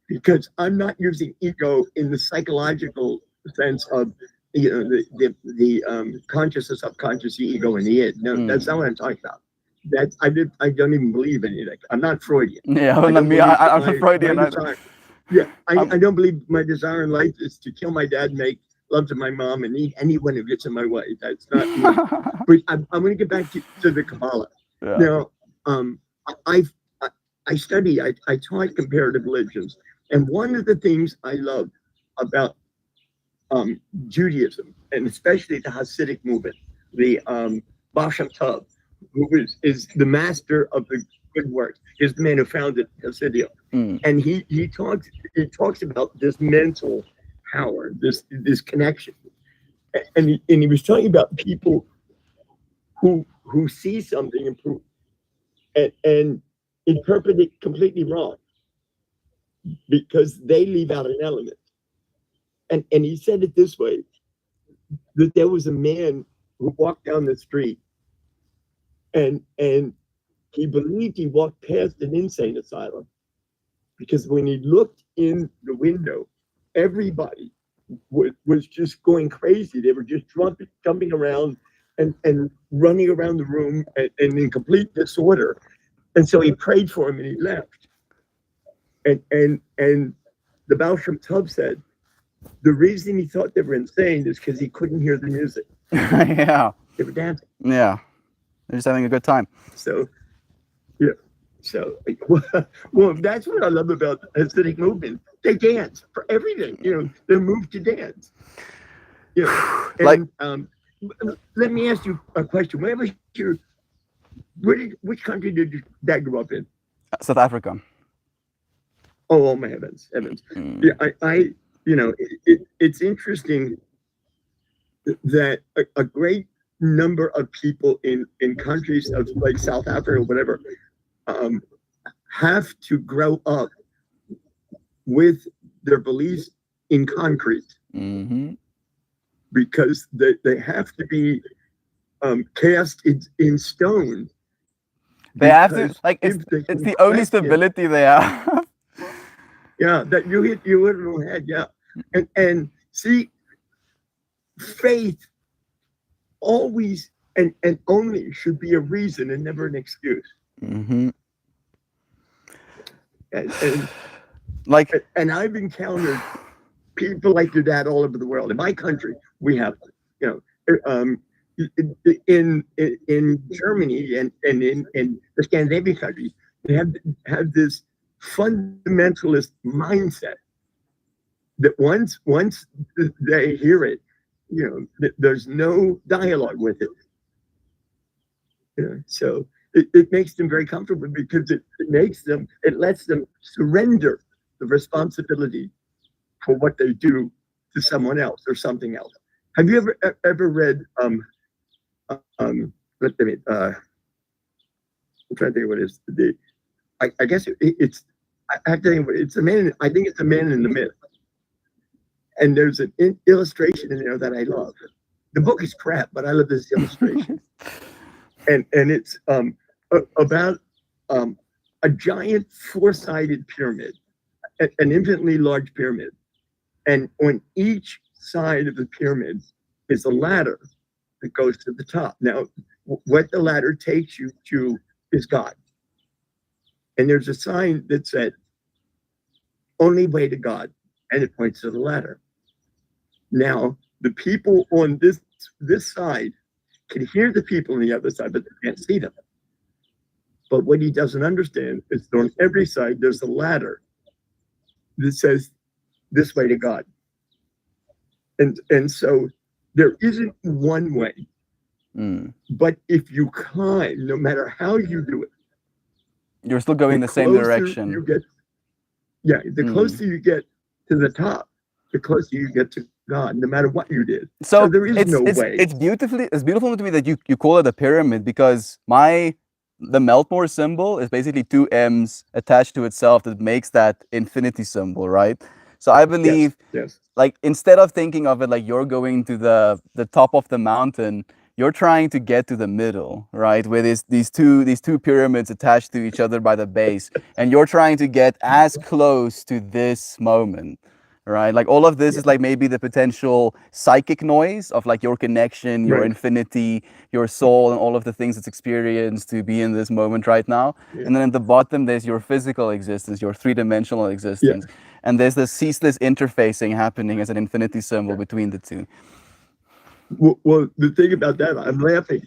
because I'm not using ego in the psychological sense of, you know, the conscious or subconscious, the ego and the id. No, that's not what I'm talking about. I don't even believe in it. I'm not Freudian. Yeah, I don't I'm believe not my Freudian. desire- Yeah, I don't believe my desire in life is to kill my dad, make love to my mom, and eat anyone who gets in my way. That's not me. But I'm going to get back to the Kabbalah. Yeah. Now, I taught comparative religions, and one of the things I love about Judaism, and especially the Hasidic movement, the Baal Shem Tov, who is the master of the good work, is the man who founded Hasidism, and he talks about this mental power, this connection, and he was talking about people who see something and interpret it completely wrong because they leave out an element. And he said it this way, that there was a man who walked down the street and he believed he walked past an insane asylum, because when he looked in the window, everybody was just going crazy. They were just jumping around and running around the room and in complete disorder. And so he prayed for him and he left. And the Baal Shem Tov said the reason he thought they were insane is because he couldn't hear the music. Yeah. They were dancing. Yeah. They're just having a good time. So, yeah. So, well, that's what I love about the Hasidic movement. They dance for everything. You know, they're moved to dance. You know, and, let me ask you a question. Which country did your dad grow up in? South Africa. Oh my heavens. Yeah, I you know, it's interesting that a great number of people in countries of like South Africa or whatever have to grow up with their beliefs in concrete. Because they have to be cast in stone. They have to, like, it's the only stability they have. Yeah, that you hit your head, yeah. And see, faith always and only should be a reason and never an excuse. And I've encountered people like your dad all over the world. In my country, we have, you know, in Germany and in the Scandinavian countries, they have this fundamentalist mindset that once they hear it, you know, there's no dialogue with it. You know, so it makes them very comfortable because it lets them surrender the responsibility for what they do to someone else or something else. Have you ever read I'm trying to think what it is. I guess it's I have to think, it's a man. I think it's a man in the myth. And there's an illustration in there that I love. The book is crap, but I love this illustration. and it's about a giant four-sided pyramid, an infinitely large pyramid. And on each side of the pyramid is a ladder that goes to the top. Now, what the ladder takes you to is God. And there's a sign that said, only way to God. And it points to the ladder. Now, the people on this side can hear the people on the other side, but they can't see them. But what he doesn't understand is that on every side, there's a ladder that says, this way to God. And so there isn't one way. But if you climb, no matter how you do it, you're still going the same direction. The closer you get to the top, the closer you get to God, no matter what you did. So there is no way. It's beautiful to me that you call it a pyramid, because the Meltmore symbol is basically two M's attached to itself that makes that infinity symbol, right? So I believe, yes. Like, instead of thinking of it like you're going to the top of the mountain, you're trying to get to the middle, right? Where these two pyramids attached to each other by the base, and you're trying to get as close to this moment, right? Like, all of this is like maybe the potential psychic noise of like your connection, your infinity, your soul, and all of the things it's experienced to be in this moment right now. And then at the bottom, there's your physical existence, your three-dimensional existence. And there's this ceaseless interfacing happening as an infinity symbol between the two. Well, the thing about that, I'm laughing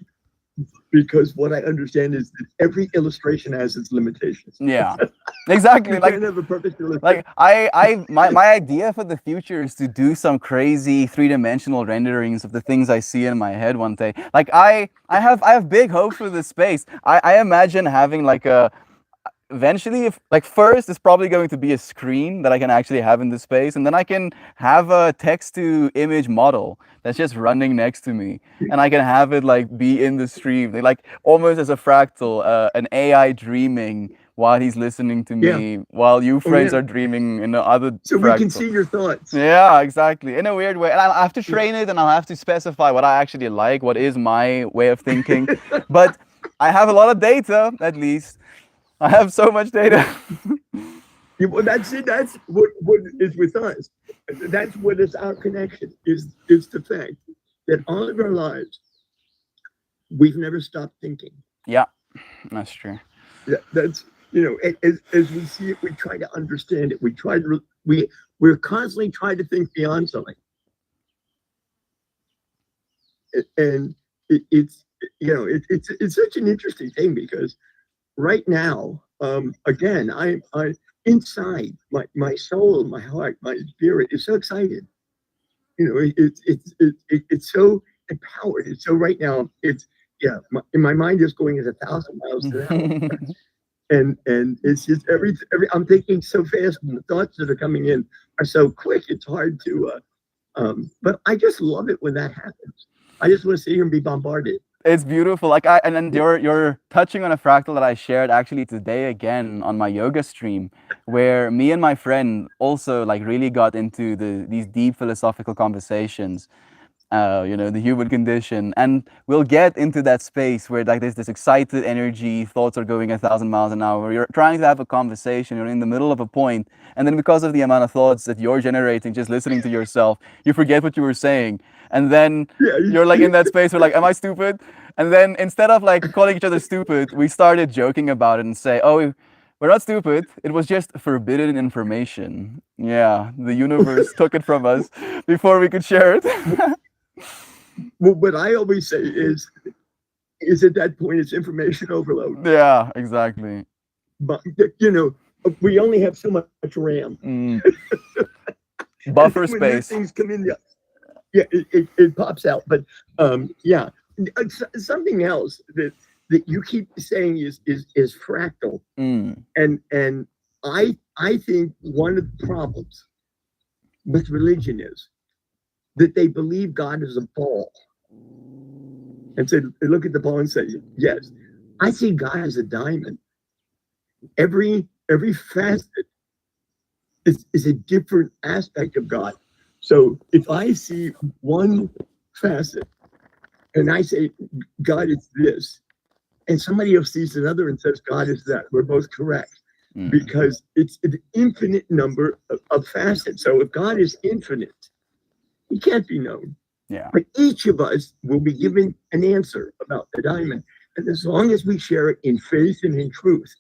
because what I understand is that every illustration has its limitations. Yeah, exactly. You can't have a perfect illustration. Like my idea for the future is to do some crazy three-dimensional renderings of the things I see in my head one day. Like I have big hopes for this space. I imagine having like eventually, if like first it's probably going to be a screen that I can actually have in the space, and then I can have a text to image model that's just running next to me, and I can have it like be in the stream, like almost as a fractal, an AI dreaming while he's listening to me, while you friends are dreaming in the other so fractal. We can see your thoughts. Yeah, exactly, in a weird way. And I'll have to train it, and I'll have to specify what I actually like, what is my way of thinking. But I have a lot of data, at least. I have so much data. Well, that's it. That's what is with us. That's what is our connection, is the fact that all of our lives, we've never stopped thinking. Yeah, that's true. Yeah, that's, as we see it, we try to understand it. We're constantly trying to think beyond something. And it's such an interesting thing, because right now, again, I inside my soul, my heart, my spirit is so excited. It's so empowered. It's so right now. In my mind is going at 1,000 miles an hour, and it's just every I'm thinking so fast, and the thoughts that are coming in are so quick. It's hard to. But I just love it when that happens. I just want to sit here and be bombarded. It's beautiful. And then you're touching on a fractal that I shared actually today again on my yoga stream, where me and my friend also like really got into these deep philosophical conversations, the human condition, and we'll get into that space where like there's this excited energy, thoughts are going 1,000 miles an hour. You're trying to have a conversation, you're in the middle of a point, and then because of the amount of thoughts that you're generating, just listening to yourself, you forget what you were saying. And then you're like in that space where like, am I stupid? And then instead of like calling each other stupid, we started joking about it and say, oh, we're not stupid. It was just forbidden information. Yeah, the universe took it from us before we could share it. Well, what I always say is at that point, it's information overload. Yeah, exactly. But, we only have so much RAM. Buffer when space. Things come in, it pops out. But something else that you keep saying is fractal. And I think one of the problems with religion is that they believe God is a ball. And so they look at the ball and say, yes. I see God as a diamond. Every facet is a different aspect of God. So if I see one facet and I say God is this, and somebody else sees another and says God is that, we're both correct. Because it's an infinite number of facets. So if God is infinite, he can't be known. Yeah. But each of us will be given an answer about the diamond. And as long as we share it in faith and in truth,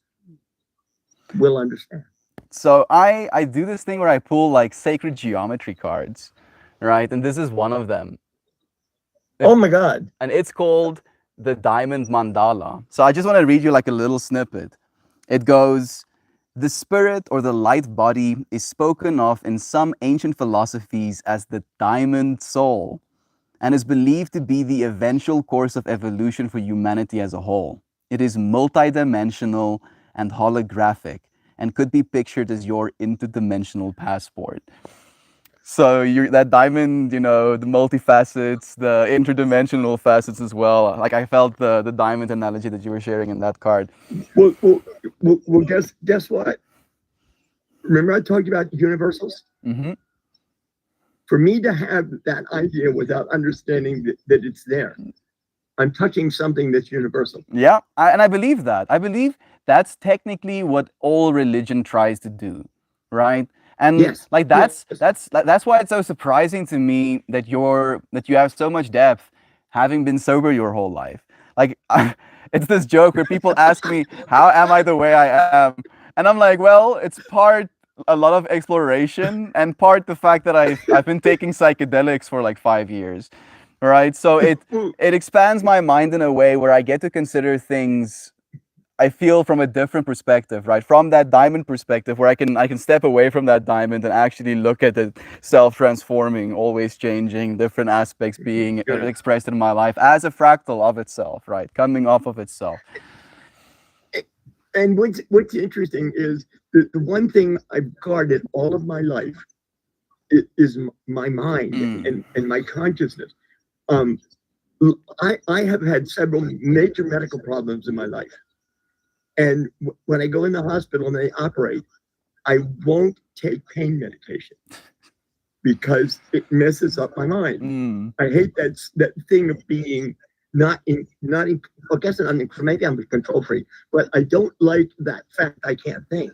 we'll understand. So I do this thing where I pull like sacred geometry cards, right? And this is one of them. Oh my God. And it's called the Diamond Mandala. So I just want to read you like a little snippet. It goes, the spirit or the light body is spoken of in some ancient philosophies as the diamond soul and is believed to be the eventual course of evolution for humanity as a whole. It is multidimensional and holographic and could be pictured as your interdimensional passport. So that diamond, the multifacets, the interdimensional facets as well. Like I felt the diamond analogy that you were sharing in that card. Well, guess what? Remember I talked about universals? Mm-hmm. For me to have that idea without understanding that it's there, I'm touching something that's universal. Yeah, and I believe that. I believe that's technically what all religion tries to do, right? And Yes. like that's why it's so surprising to me that you have so much depth, having been sober your whole life. Like it's this joke where people ask me, "How am I the way I am?" And I'm like, "Well, it's part a lot of exploration and part the fact that I've been taking psychedelics for like 5 years." Right? So it expands my mind in a way where I get to consider things I feel from a different perspective, right? From that diamond perspective, where I can step away from that diamond and actually look at it self-transforming, always changing, different aspects being expressed in my life as a fractal of itself, right? Coming off of itself. And what's interesting is the one thing I've guarded all of my life is my mind and my consciousness. I have had several major medical problems in my life. And when I go in the hospital and they operate, I won't take pain medication because it messes up my mind. I hate that thing of being not in, I guess maybe I'm a control freak, but I don't like that fact I can't think.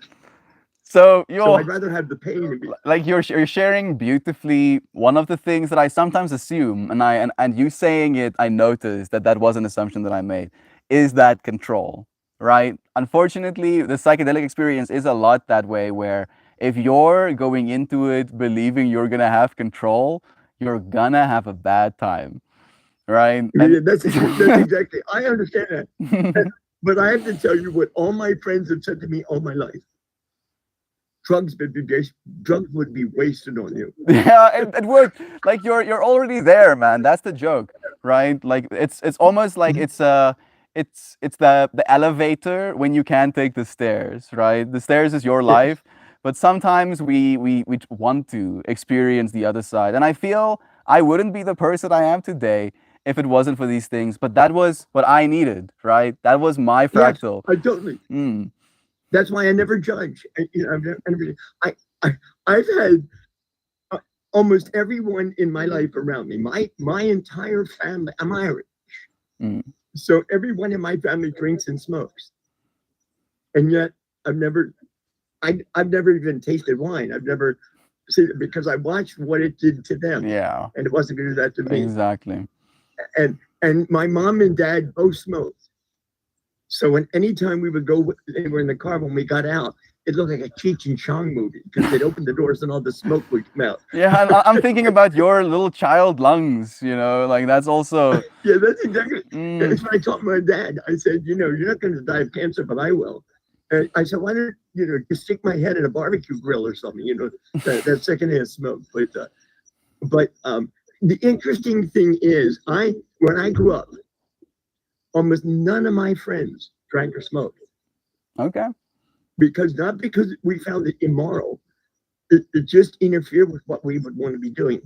So I'd rather have the pain and be like you're sharing beautifully. One of the things that I sometimes assume, and you saying it, I noticed that was an assumption that I made, is that control. Right? Unfortunately, the psychedelic experience is a lot that way, where if you're going into it believing you're going to have control, you're going to have a bad time. Right? Yeah, that's exactly. I understand that. But I have to tell you what all my friends have said to me all my life. Drugs would be wasted on you. Yeah, it would. Like you're already there, man. That's the joke, right? Like it's almost like it's the elevator when you can't take the stairs, right? The stairs is your life, but sometimes we want to experience the other side. And I feel I wouldn't be the person I am today if it wasn't for these things. But that was what I needed, right? That was my fractal. Yes, I totally. That's why I never judge. I've had almost everyone in my life around me. My entire family. I'm Irish. So everyone in my family drinks and smokes, and yet I've never even tasted wine. I've never seen it because I watched what it did to them. Yeah, and it wasn't going to do that to me. Exactly. And my mom and dad both smoked. So anytime we would go, they were in the car when we got out, it looked like a Cheech and Chong movie because they'd open the doors and all the smoke would come out. Yeah, I'm thinking about your little child lungs, like that's also. Yeah, that's exactly. That's what I told my dad. I said, you're not going to die of cancer, but I will. And I said, why don't just stick my head in a barbecue grill or something, that secondhand smoke. But the interesting thing is, when I grew up, almost none of my friends drank or smoked. Okay. Not because we found it immoral, it just interfered with what we would want to be doing.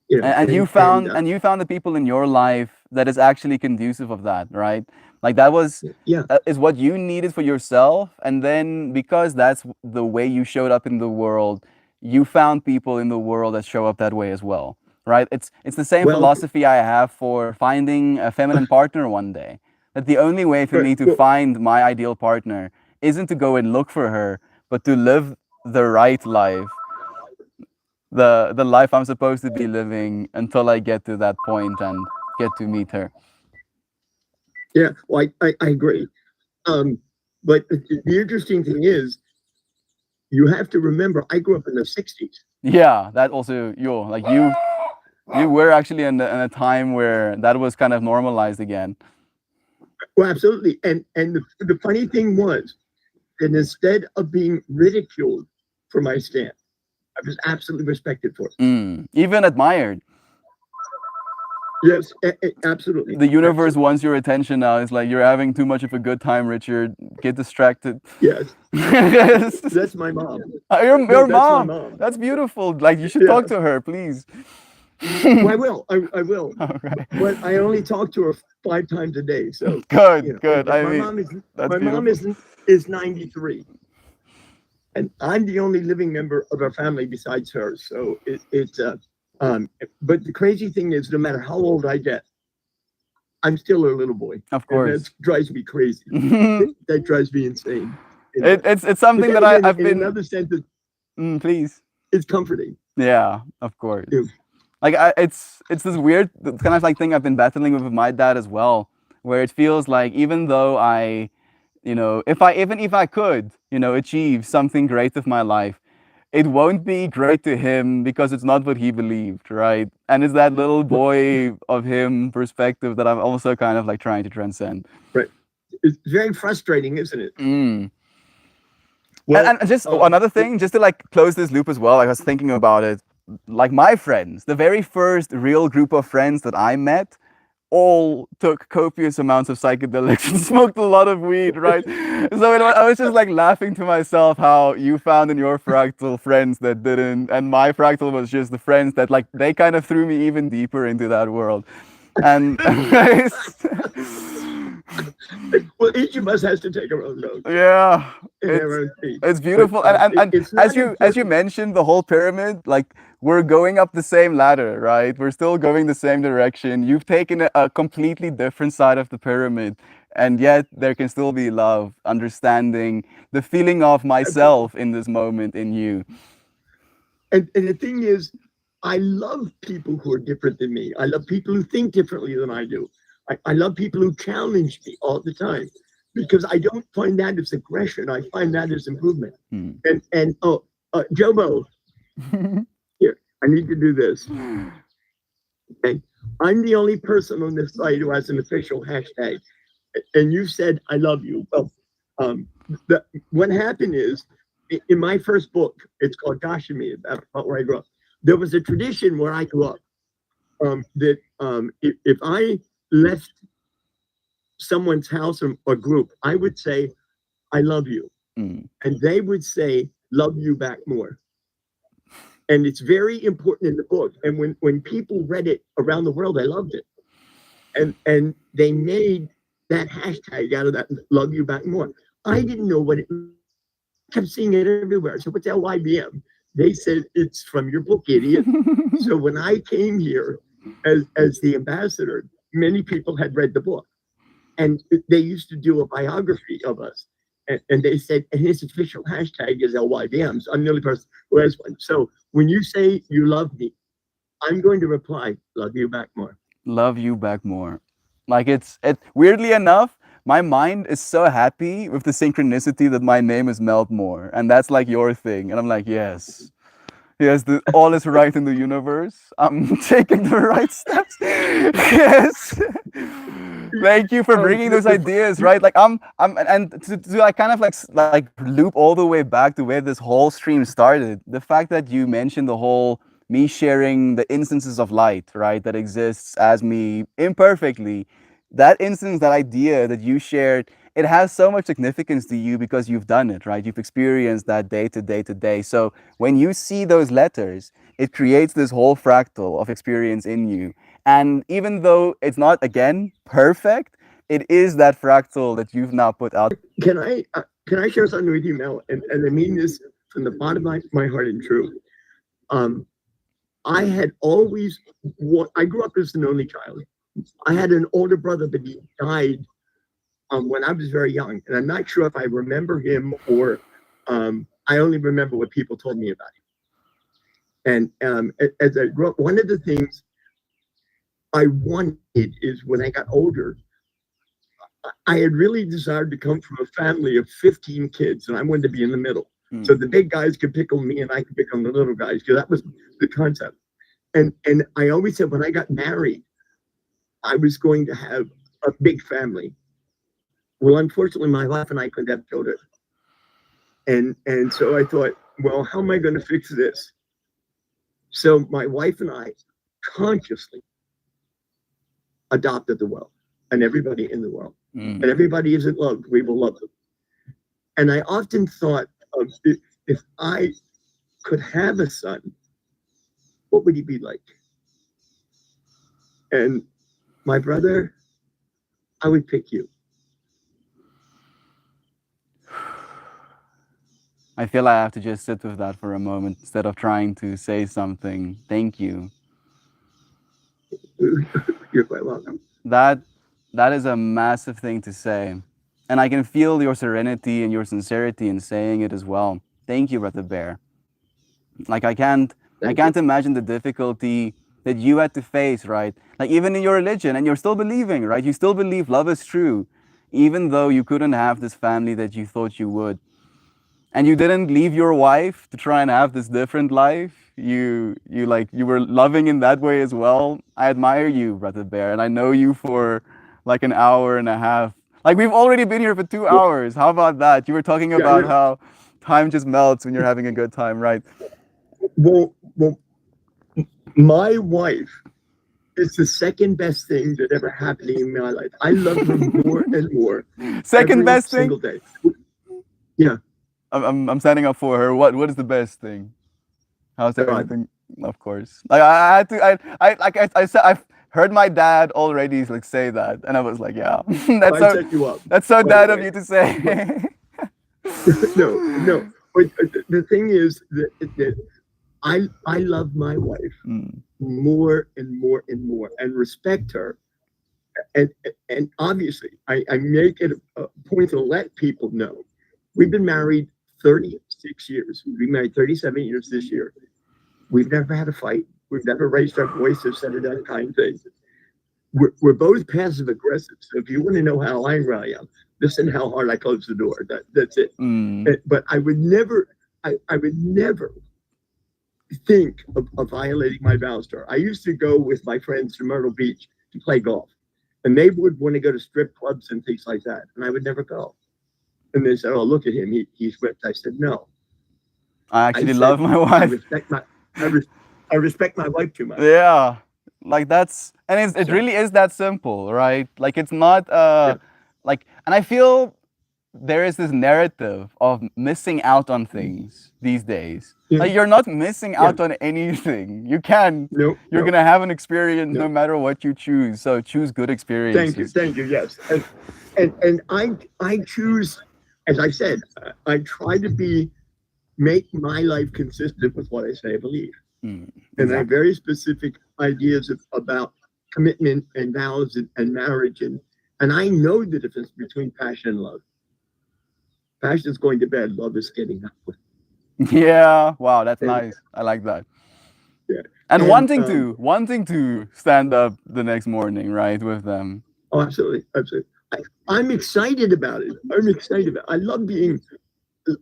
you know, And you found the people in your life that is actually conducive of that, right? Like that was yeah, is what you needed for yourself, and then because that's the way you showed up in the world, you found people in the world that show up that way as well, right? It's the same well, philosophy I have for finding a feminine partner one day. That the only way for right, me to well, find my ideal partner isn't to go and look for her, but to live the right life, the life I'm supposed to be living until I get to that point and get to meet her. yeah, well, I agree. Um, but the interesting thing is, you have to remember, I grew up in the '60s. Yeah, that also you were actually in a time where that was kind of normalized again. Well, absolutely. And the funny thing was that instead of being ridiculed for my stand, I was absolutely respected for it. Even admired. Yes, absolutely. The universe Absolutely. wants your attention now. It's like you're having too much of a good time, Richard. Get distracted. Yes, Yes. that's my mom. Your No, that's my mom. mom. That's beautiful. Like you should Yeah. talk to her, please. Well, I will. I will. All right. But I only talk to her 5 times a day. So Good, you know, good. and I my mean, mom is that's my mom beautiful. is 93, and I'm the only living member of our family besides her. So it's But the crazy thing is, no matter how old I get, I'm still a little boy. Of And course. that drives me crazy. That drives me insane. You know? It's something But that then again, I've in been. another sense, Please. it's comforting. Yeah, of course. Yeah. Like it's this weird kind of like thing I've been battling with my dad as well, where it feels like even though I, if I could, achieve something great with my life, it won't be great to him because it's not what he believed, right? And it's that little boy of him perspective that I'm also kind of like trying to transcend. Right. It's very frustrating, isn't it? Mm. Well, And just another thing, just to like close this loop as well, like I was thinking about it, like my friends, the very first real group of friends that I met, all took copious amounts of psychedelics and smoked a lot of weed, right? So I was just like laughing to myself how you found in your fractal friends that didn't, and my fractal was just the friends that like they kind of threw me even deeper into that world. And well, each of us has to take our own notes yeah, in our own feet. it's beautiful. But, And it's as not you important. mentioned the whole pyramid, like we're going up the same ladder, right? We're still going the same direction. You've taken a completely different side of the pyramid, and yet there can still be love, understanding, the feeling of myself in this moment in you. And the thing is, I love people who are different than me. I love people who think differently than I do. I love people who challenge me all the time because I don't find that as aggression. I find that as improvement. Hmm. And Jobo, here, I need to do this. Okay. I'm the only person on this site who has an official hashtag. And you said, I love you. Well, what happened is, in my first book, it's called Gashami, about where I grew up. There was a tradition where I grew up that if I left someone's house or group, I would say, I love you. Mm. And they would say, love you back more. And it's very important in the book. And when people read it around the world, they loved it. And they made that hashtag out of that, love you back more. I didn't know what it kept seeing it everywhere. So what's LYBM? They said, it's from your book, idiot. So when I came here as the ambassador, many people had read the book. And they used to do a biography of us. And they said, and his official hashtag is LYBM. So I'm the only person who has one. So when you say you love me, I'm going to reply, love you back more. Love you back more. Like it weirdly enough, my mind is so happy with the synchronicity that my name is Meltmore, and that's like your thing. And I'm like, yes, all is right in the universe. I'm taking the right steps. Yes. Thank you for bringing those ideas, right? Like and to like kind of like loop all the way back to where this whole stream started. The fact that you mentioned the whole me sharing the instances of light, right, that exists as me imperfectly. That instance, that idea that you shared, it has so much significance to you because you've done it, right? You've experienced that day to day to day. So when you see those letters, it creates this whole fractal of experience in you. And even though it's not, again, perfect, it is that fractal that you've now put out. Can I share something with you, Mel? And I mean this from the bottom of my heart and truth. I had always, I grew up as an only child. I had an older brother, but he died when I was very young. And I'm not sure if I remember him or I only remember what people told me about him. And as I grew up, one of the things I wanted is when I got older, I had really desired to come from a family of 15 kids, and I wanted to be in the middle. So the big guys could pick on me and I could pick on the little guys, because that was the concept. And I always said when I got married, I was going to have a big family. Well, unfortunately, my wife and I couldn't have children. And so I thought, well, how am I going to fix this? So my wife and I consciously adopted the world and everybody in the world. And everybody isn't loved, we will love them. And I often thought of if I could have a son, what would he be like? And my brother, I would pick you. I feel I have to just sit with that for a moment instead of trying to say something. Thank you. You're quite welcome. That is a massive thing to say. And I can feel your serenity and your sincerity in saying it as well. Thank you, Brother Bear. Like I can't imagine the difficulty that you had to face, right? Like even in your religion, and you're still believing, right? You still believe love is true, even though you couldn't have this family that you thought you would. And you didn't leave your wife to try and have this different life. You were loving in that way as well. I admire you, Brother Bear, and I know you for like an hour and a half. Like we've already been here for 2 hours. How about that? You were talking about how time just melts when you're having a good time, right? Well, my wife is the second best thing that ever happened in my life. I love her more and more. Second best thing? Single day. Yeah. I'm standing up for her. What is the best thing? How's everything? Of course. Like I had to. I said I've heard my dad already like say that, and I was like, yeah, set you up. That's so dad of you to say. No. But the thing is that I love my wife more and more and more, and respect her, and obviously I make it a point to let people know we've been married 36 years. We've been married 37 years this year. We've never had a fight. We've never raised our voice or said an unkind thing. We're both passive aggressive. So if you want to know how angry I am, listen how hard I close the door. That's it. But I would never think of violating my vows to her. I used to go with my friends to Myrtle Beach to play golf, and they would want to go to strip clubs and things like that, and I would never go. And they said, "Oh, look at him, he's whipped." I said, "No, I actually love my wife. I respect my wife too much." Yeah, like that's, and it really is that simple, right? Like it's not like, and I feel there is this narrative of missing out on things these days. Like you're not missing out on anything. You can. You're gonna have an experience no matter what you choose. So choose good experiences. Thank you. Yes, and I choose, as I said, I try to make my life consistent with what I say I believe. And I have very specific ideas about commitment and vows and marriage, and I know the difference between passion and love. Passion is going to bed, love is getting up. Yeah, wow, that's nice. I like that. Yeah, and wanting to stand up the next morning, right, with them. Oh, absolutely. I'm excited about it.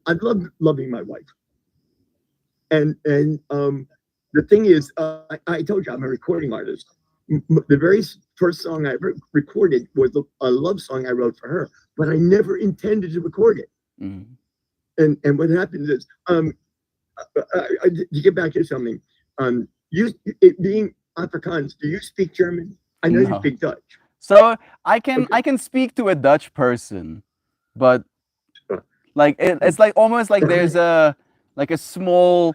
I love loving my wife. And the thing is, I told you I'm a recording artist. The very first song I ever recorded was a love song I wrote for her, but I never intended to record it. And what happens is, to get back to something, being Afrikaans, do you speak German? I know you speak Dutch. So I can speak to a Dutch person, but like it's like almost like there's a like a small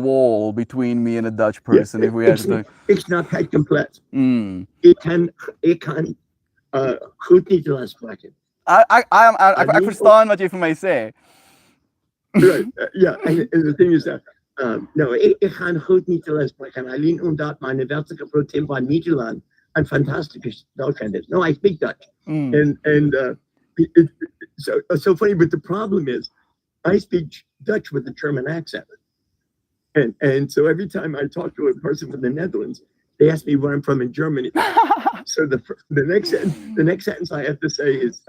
wall between me and a Dutch person if we had to. Ik snap het compleet. Mm. Ik kan goed Nederlands spreken. I verstaan wat je van mij zegt. Right. Yeah, and the thing is that no, ik kan goed Nederlands spreken. Alleen omdat mijn westelijke protein van Nederland een fantastische Duitsland is. No, I speak Dutch. Mm. So funny, but the problem is I speak Dutch with a German accent. And so every time I talk to a person from the Netherlands, they ask me where I'm from in Germany. So the next sentence I have to say is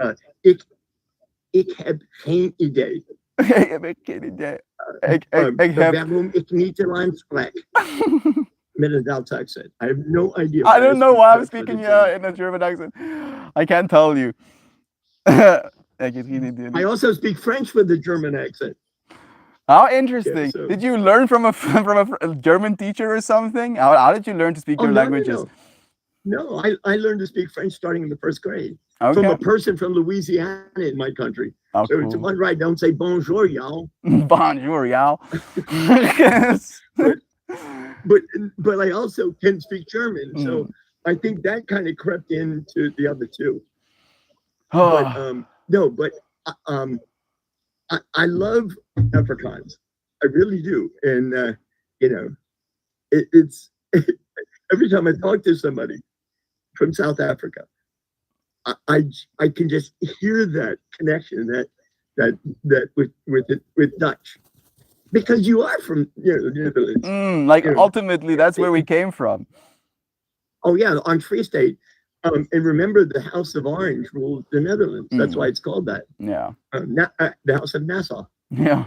ik heb geen idee. Ik heb geen idee. Ik heb... Waarom ik Nederlands spreek. Met een Duits accent. I have no idea. I don't know why I'm speaking in a German accent. I can't tell you. Ik heb geen idee. I also speak French with a German accent. How interesting! Yeah, so- Did you learn from a German teacher or something? How did you learn to speak your languages? No, I learned to spek French starting in the first grade Okay. from a person from Louisiana in my country. Oh, So it's cool. one right. Don't say bonjour, y'all. Bonjour, y'all. But I also can speak German, so I think that kind of crept into the other two. But no, but I love Afrikaans. I really do, and you know, it's every time I talk to somebody from South Africa, I can just hear that connection that with Dutch, because you are from the Netherlands. Like Yeah. ultimately, that's where we came from. Oh yeah, on Free State. And remember, the House of Orange ruled the Netherlands. That's why it's called that. Yeah. The House of Nassau. Yeah.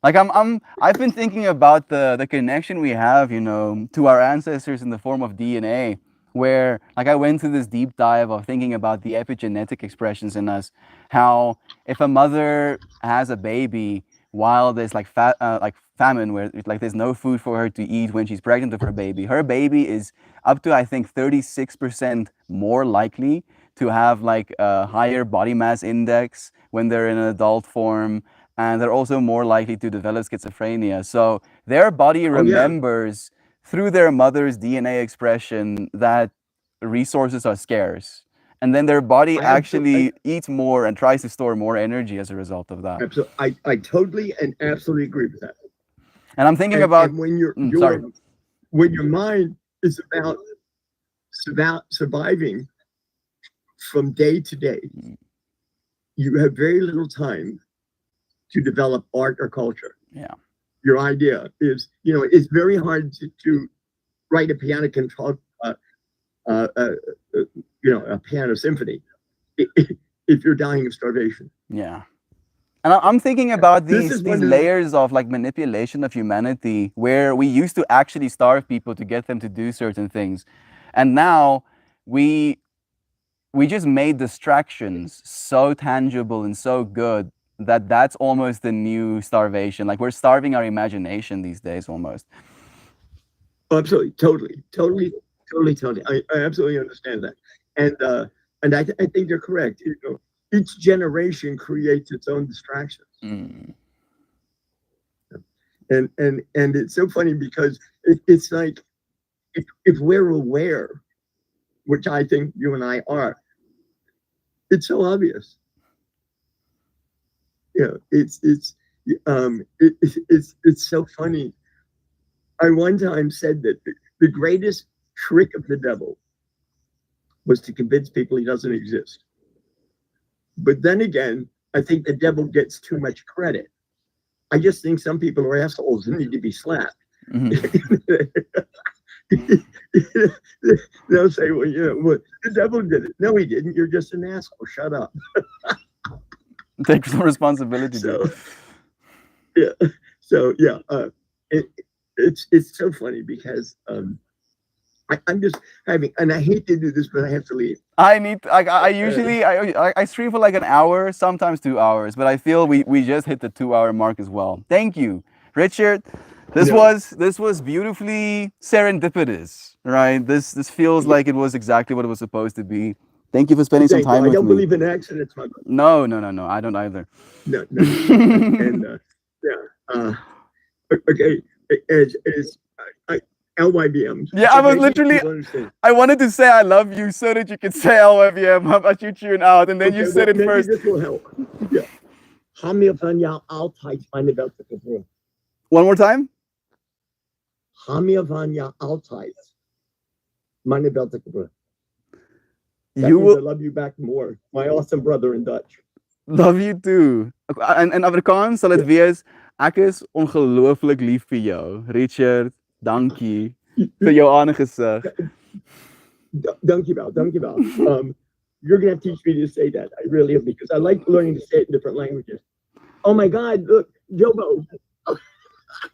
Like I've been thinking about the connection we have, to our ancestors in the form of DNA, where like I went through this deep dive of thinking about the epigenetic expressions in us, how if a mother has a baby while there's like famine, where like there's no food for her to eat when she's pregnant with her baby is up to I think 36% more likely to have like a higher body mass index when they're in an adult form, and they're also more likely to develop schizophrenia. So their body remembers through their mother's DNA expression that resources are scarce. And then their body actually eats more and tries to store more energy as a result of that. Absolutely, I totally and absolutely agree with that. And I'm thinking about and when sorry. when your mind is about surviving from day to day, you have very little time to develop art or culture. Yeah. Your idea is, it's very hard to write a piano control, a piano symphony if you're dying of starvation. Yeah. And I'm thinking about these one of the- layers of like manipulation of humanity, where we used to actually starve people to get them to do certain things. And now we just made distractions so tangible and so good that that's almost the new starvation. Like we're starving our imagination these days almost. Oh, absolutely, totally. I absolutely understand that, and I think you're correct. Each generation creates its own distractions, and it's so funny because it's like if we're aware, which I think you and I are, it's so obvious. It's so funny. I one time said that the greatest trick of the devil was to convince people he doesn't exist. But then again, I think the devil gets too much credit. I just think some people are assholes and need to be slapped. They'll say, well, the devil did it. No, he didn't. You're just an asshole. Shut up. Take some responsibility. It's so funny because I'm just having, and I hate to do this, but I have to leave. I usually stream for like an hour, sometimes 2 hours, but I feel we just hit the 2-hour mark as well. Thank you, Richard. This was beautifully serendipitous, right? This feels like it was exactly what it was supposed to be. Thank you for spending some time with me. I don't believe in accidents, my brother. No, I don't either. No. And Uh, okay, is LYBM. Yeah, I was literally. People understand. I wanted to say I love you so that you could say LYVM, but you tune out, and then you Okay, said well, it maybe first. this will help. Yeah. Hamia van jou altijd meine Welt te gebruiken. One more time. Hamia van jou altijd meine Welt te gebruiken. That You means will I love you back more. My awesome brother in Dutch. love you too. In Afrikaans sal dit wees ek is ongelooflik lief vir jou. Richard, dankie vir jou aangesig. Dankjewel, dankjewel. You're gonna have to teach me to say that. I really am, because I like learning to say it in different languages. Oh my God! Look, Jobo.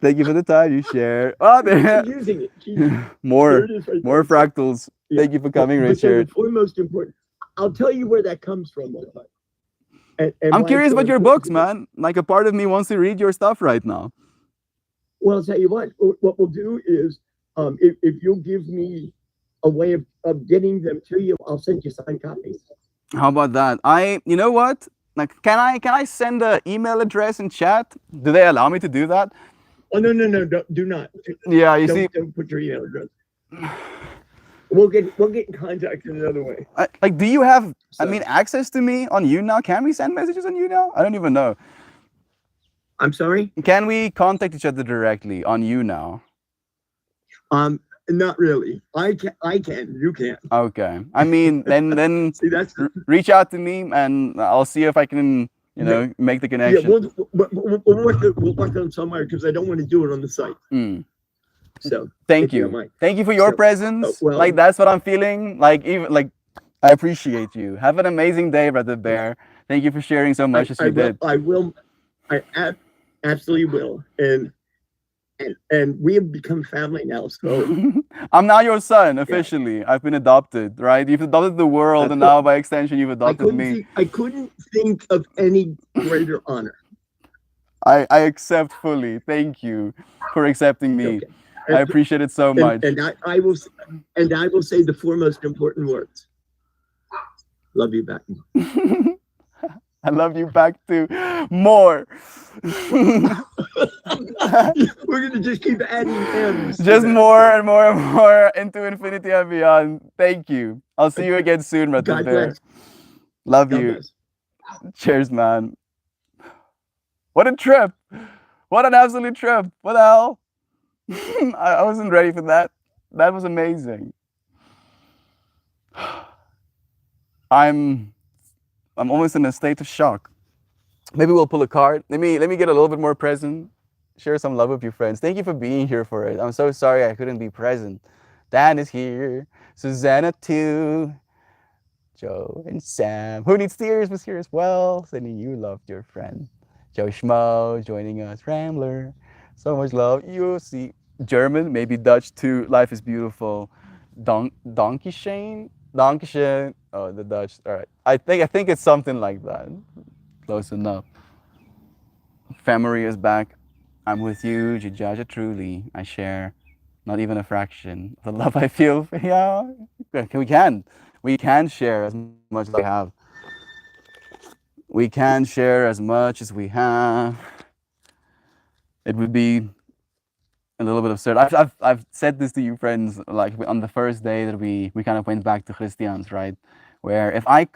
Thank you for the time you share. Oh, there. She's using it. There More it is right more there. fractals. Yeah. Thank you for coming, But so Richard. the foremost important. I'll tell you where that comes from. And I'm why curious it's so about your important books, to me. man. Like a part of me wants to read your stuff right now. Well, I'll tell you what we'll do is, if you'll give me a way of getting them to you, I'll send you signed copies. How about that? You know what? Like, can I send an email address in chat? Do they allow me to do that? Oh, no, do not. Yeah, you see, Don't put your email address. We'll get in contact in another way. like, do you have, I So- mean, access to me on you now? Can we send messages on you now? I don't even know. I'm sorry. Can we contact each other directly on you now? Not really. I can. You can. Okay. I mean, then See, that's reach out to me and I'll see if I can, make the yeah. connection. We'll work on somewhere, because I don't want to do it on the site. Mm. So Thank if you don't you. mind. Thank you for your So, presence. well- Like, that's what I'm feeling. Like, even like, I appreciate you. Have an amazing day, Brother Bear. Thank you for sharing so much as you did. I will. I absolutely will. And we have become family now. So I'm now your son officially. I've been adopted, right? You've adopted the world, and now by extension, you've adopted me. I couldn't think of any greater honor. I accept fully. Thank you for accepting me. Okay. I appreciate it so much. And I will say the four most important words. Love you back. I love you back too. More. We're gonna just keep adding M's. to Just that. more and more and more into infinity and beyond. Thank you. I'll see you again soon, Brother God Bear. bless. Love God you. bless. Cheers, man. What a trip. What an absolute trip. What the hell? I wasn't ready for that. That was amazing. I'm almost in a state of shock. Maybe we'll pull a card. Let me get a little bit more present. Share some love with your friends. Thank you for being here for it. I'm so sorry I couldn't be present. Dan is here. Susanna too. Joe and Sam. Who Needs Tears was here as well. Sending you love, dear friend. Joe Schmo joining us. Rambler. So much love. You see German, maybe Dutch too. Life is beautiful. Donkey Shane? Donkey Shane. Oh, the Dutch. All right. I think it's something like that. Close enough. Family is back. I'm with you, Jijaja, truly. I share not even a fraction of the love I feel for you. We can share as much as we have. We can share as much as we have. It would be a little bit absurd. I've said this to you, friends, like on the first day that we kind of went back to Christians, right? Where if I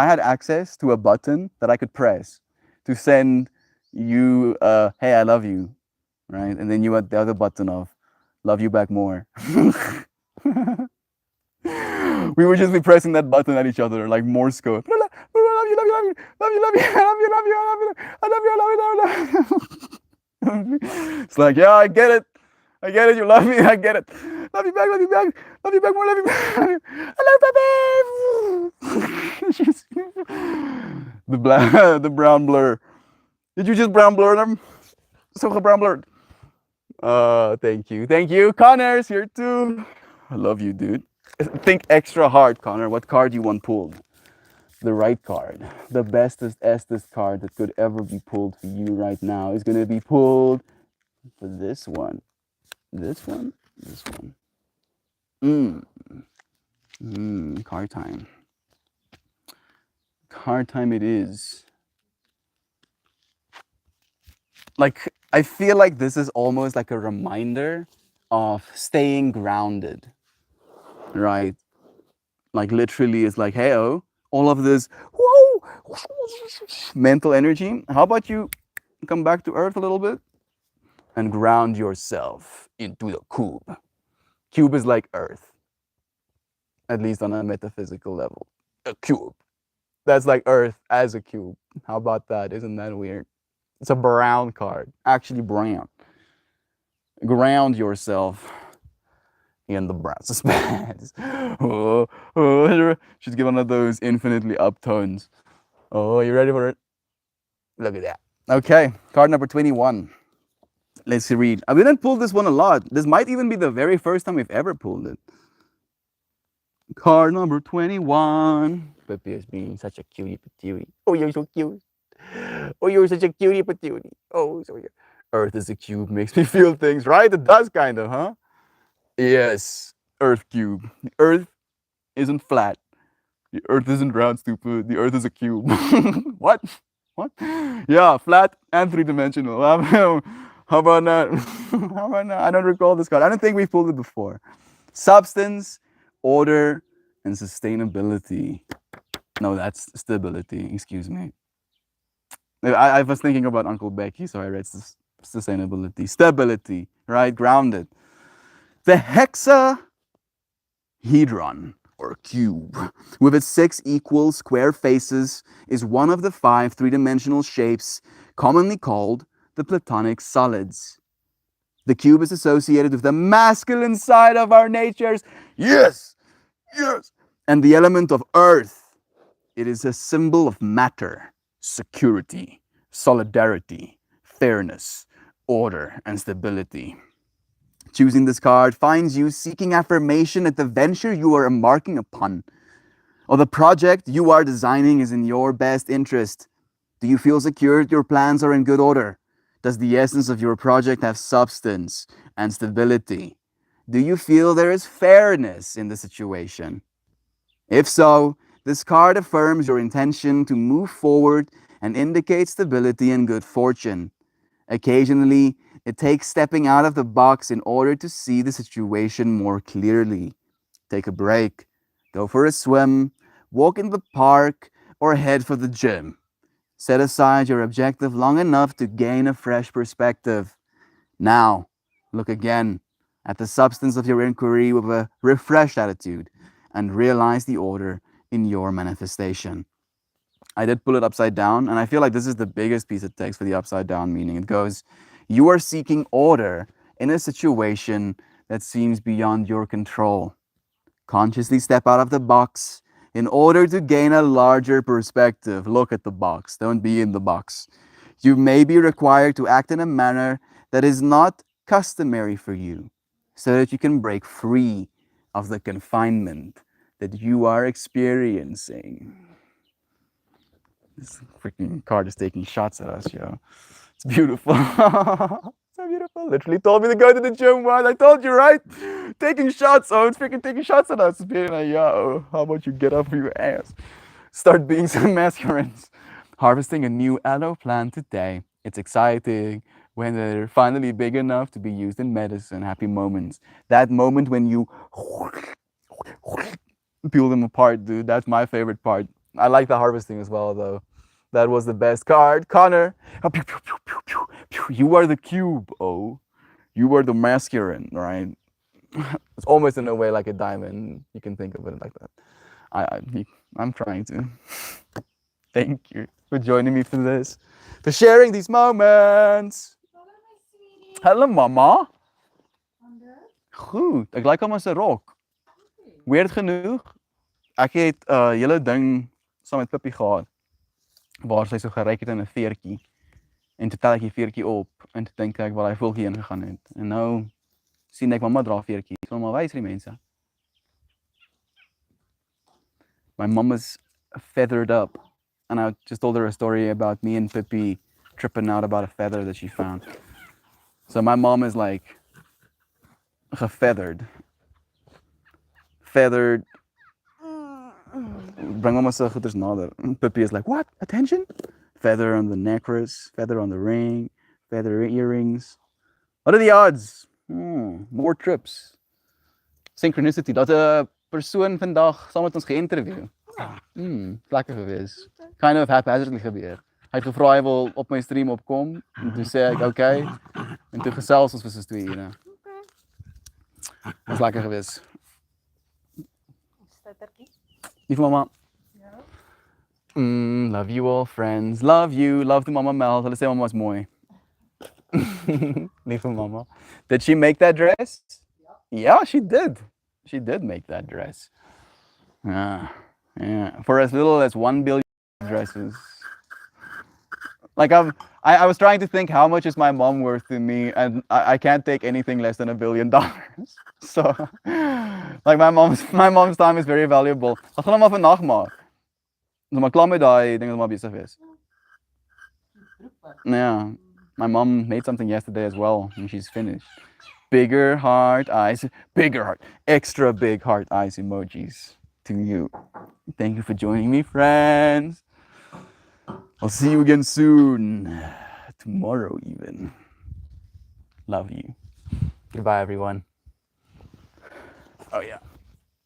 had access to a button that I could press to send you, hey, I love you, right? And then you had the other button of love you back more. We would just be pressing that button at each other like Morse code. I love you, love you, love you, love you, love you, I love you, love you, I love you, I love you, I love you, I love you. It's like, yeah, I get it. I get it. You love me. I get it. Love you back. Love you back. Love you back more. Love you back. I love you, baby. The brown blur. Did you just brown blur them? So brown blurred. Thank you. Thank you. Connor's here too. I love you, dude. Think extra hard, Connor. What card you want pulled? The right card. The bestest card that could ever be pulled for you right now is gonna be pulled for this one. This one? This one. Card time. Card time it is. Like, I feel like this is almost like a reminder of staying grounded, right? Like literally, it's like, hey, oh, all of this whoa, mental energy. How about you come back to earth a little bit and ground yourself into the cube? Cube is like earth, at least on a metaphysical level. A cube. That's like earth as a cube. How about that? Isn't that weird? It's a brown card, actually brown. Ground yourself in the brass space. Oh, oh, she's giving one of those infinitely up tones. Oh, you ready for it? Look at that. Okay, card number 21. Let's read. We didn't pull this one a lot. This might even be the very first time we've ever pulled it. Card number 21. Pepe is being such a cutie patootie. Oh, you're so cute. Oh, you're such a cutie patootie. Oh, so you're... Earth is a cube, makes me feel things, right? It does kind of, huh? Yes, Earth cube. The Earth isn't flat. The Earth isn't round, stupid. The Earth is a cube. What? What? Yeah, flat and three-dimensional. How about that? How about that? I don't recall this card. I don't think we've pulled it before. Substance, order, and sustainability. No, that's stability. Excuse me. I was thinking about Uncle Becky, so I read sustainability. Stability, right? Grounded. The hexahedron, or cube, with its 6 equal square faces, is one of the 5 three-dimensional shapes commonly called the Platonic solids. The cube is associated with the masculine side of our natures. Yes! Yes! And the element of earth. It is a symbol of matter, security, solidarity, fairness, order, and stability. Choosing this card finds you seeking affirmation that the venture you are embarking upon or the project you are designing is in your best interest. Do you feel secure that your plans are in good order? Does the essence of your project have substance and stability? Do you feel there is fairness in the situation? If so, this card affirms your intention to move forward and indicates stability and good fortune. Occasionally, it takes stepping out of the box in order to see the situation more clearly. Take a break, go for a swim, walk in the park, or head for the gym. Set aside your objective long enough to gain a fresh perspective. Now, look again at the substance of your inquiry with a refreshed attitude and realize the order in your manifestation. I did pull it upside down, and I feel like this is the biggest piece of text for the upside down meaning. It goes, you are seeking order in a situation that seems beyond your control. Consciously step out of the box in order to gain a larger perspective. Look at the box, don't be in the box. You may be required to act in a manner that is not customary for you, so that you can break free of the confinement that you are experiencing. This freaking card is taking shots at us, yo. It's beautiful. So beautiful. Literally told me to go to the gym once. I told you, right? Taking shots. Oh, it's freaking taking shots at us. Being like, yo, how about you get up for your ass? Start being some masculines. Harvesting a new aloe plant today. It's exciting when they're finally big enough to be used in medicine. Happy moments. That moment when you peel them apart, dude. That's my favorite part. I like the harvesting as well, though. That was the best card. Connor, you are the cube, oh. You are the masculine, right? It's almost in a way like a diamond. You can think of it like that. I'm trying to. Thank you for joining me for this. For sharing these moments. Hallo, mama. Goed, ek like hom as 'n rok. Weird genoeg. Ek het 'n hele ding saam met Pippi gehad waar sy so geryk het in 'n veertjie en toe tel ek die veertjie op en toe dink ek waar hy voeltjie ingegaan het en nou sien ek mamma dra veertjie. Ek wil maar wys vir die mense. My mom is feathered up and I just told her a story about me and Pippi tripping out about a feather that she found. So my mom is like gefeathered. Feathered. Bring mama se goeders nader. Pippi is like, what? Attention? Feather on the necklace, feather on the ring, feather earrings. What are the odds? More trips. Synchronicity. Dat 'n persoon vandag saam met ons geïnterview. Lekker gewees. Kind of haphazardly gebeur. Hy het gevra hy wil op my stream opkom en toe sê ek okay en toe gesels ons vir so 2 ure. Was lekker gewees. Lief mama. Love you all friends. Love you. Love to Mama Mel. Hulle sê mama is mooi. Lieve mama. Did she make that dress? Yeah, she did. She did make that dress. Yeah. For as little as 1 billion dresses. Like I was trying to think how much is my mom worth to me, and I can't take anything less than $1 billion. So, like my mom's time is very valuable. Wat gaan maar vandag maak? Ons maar klaar met daai ding wat maar besig is. Yeah. My mom made something yesterday as well, and she's finished. Bigger heart eyes, bigger heart, extra big heart eyes emojis to you. Thank you for joining me, friends. I'll see you again soon. Tomorrow even. Love you. Goodbye, everyone. Oh yeah.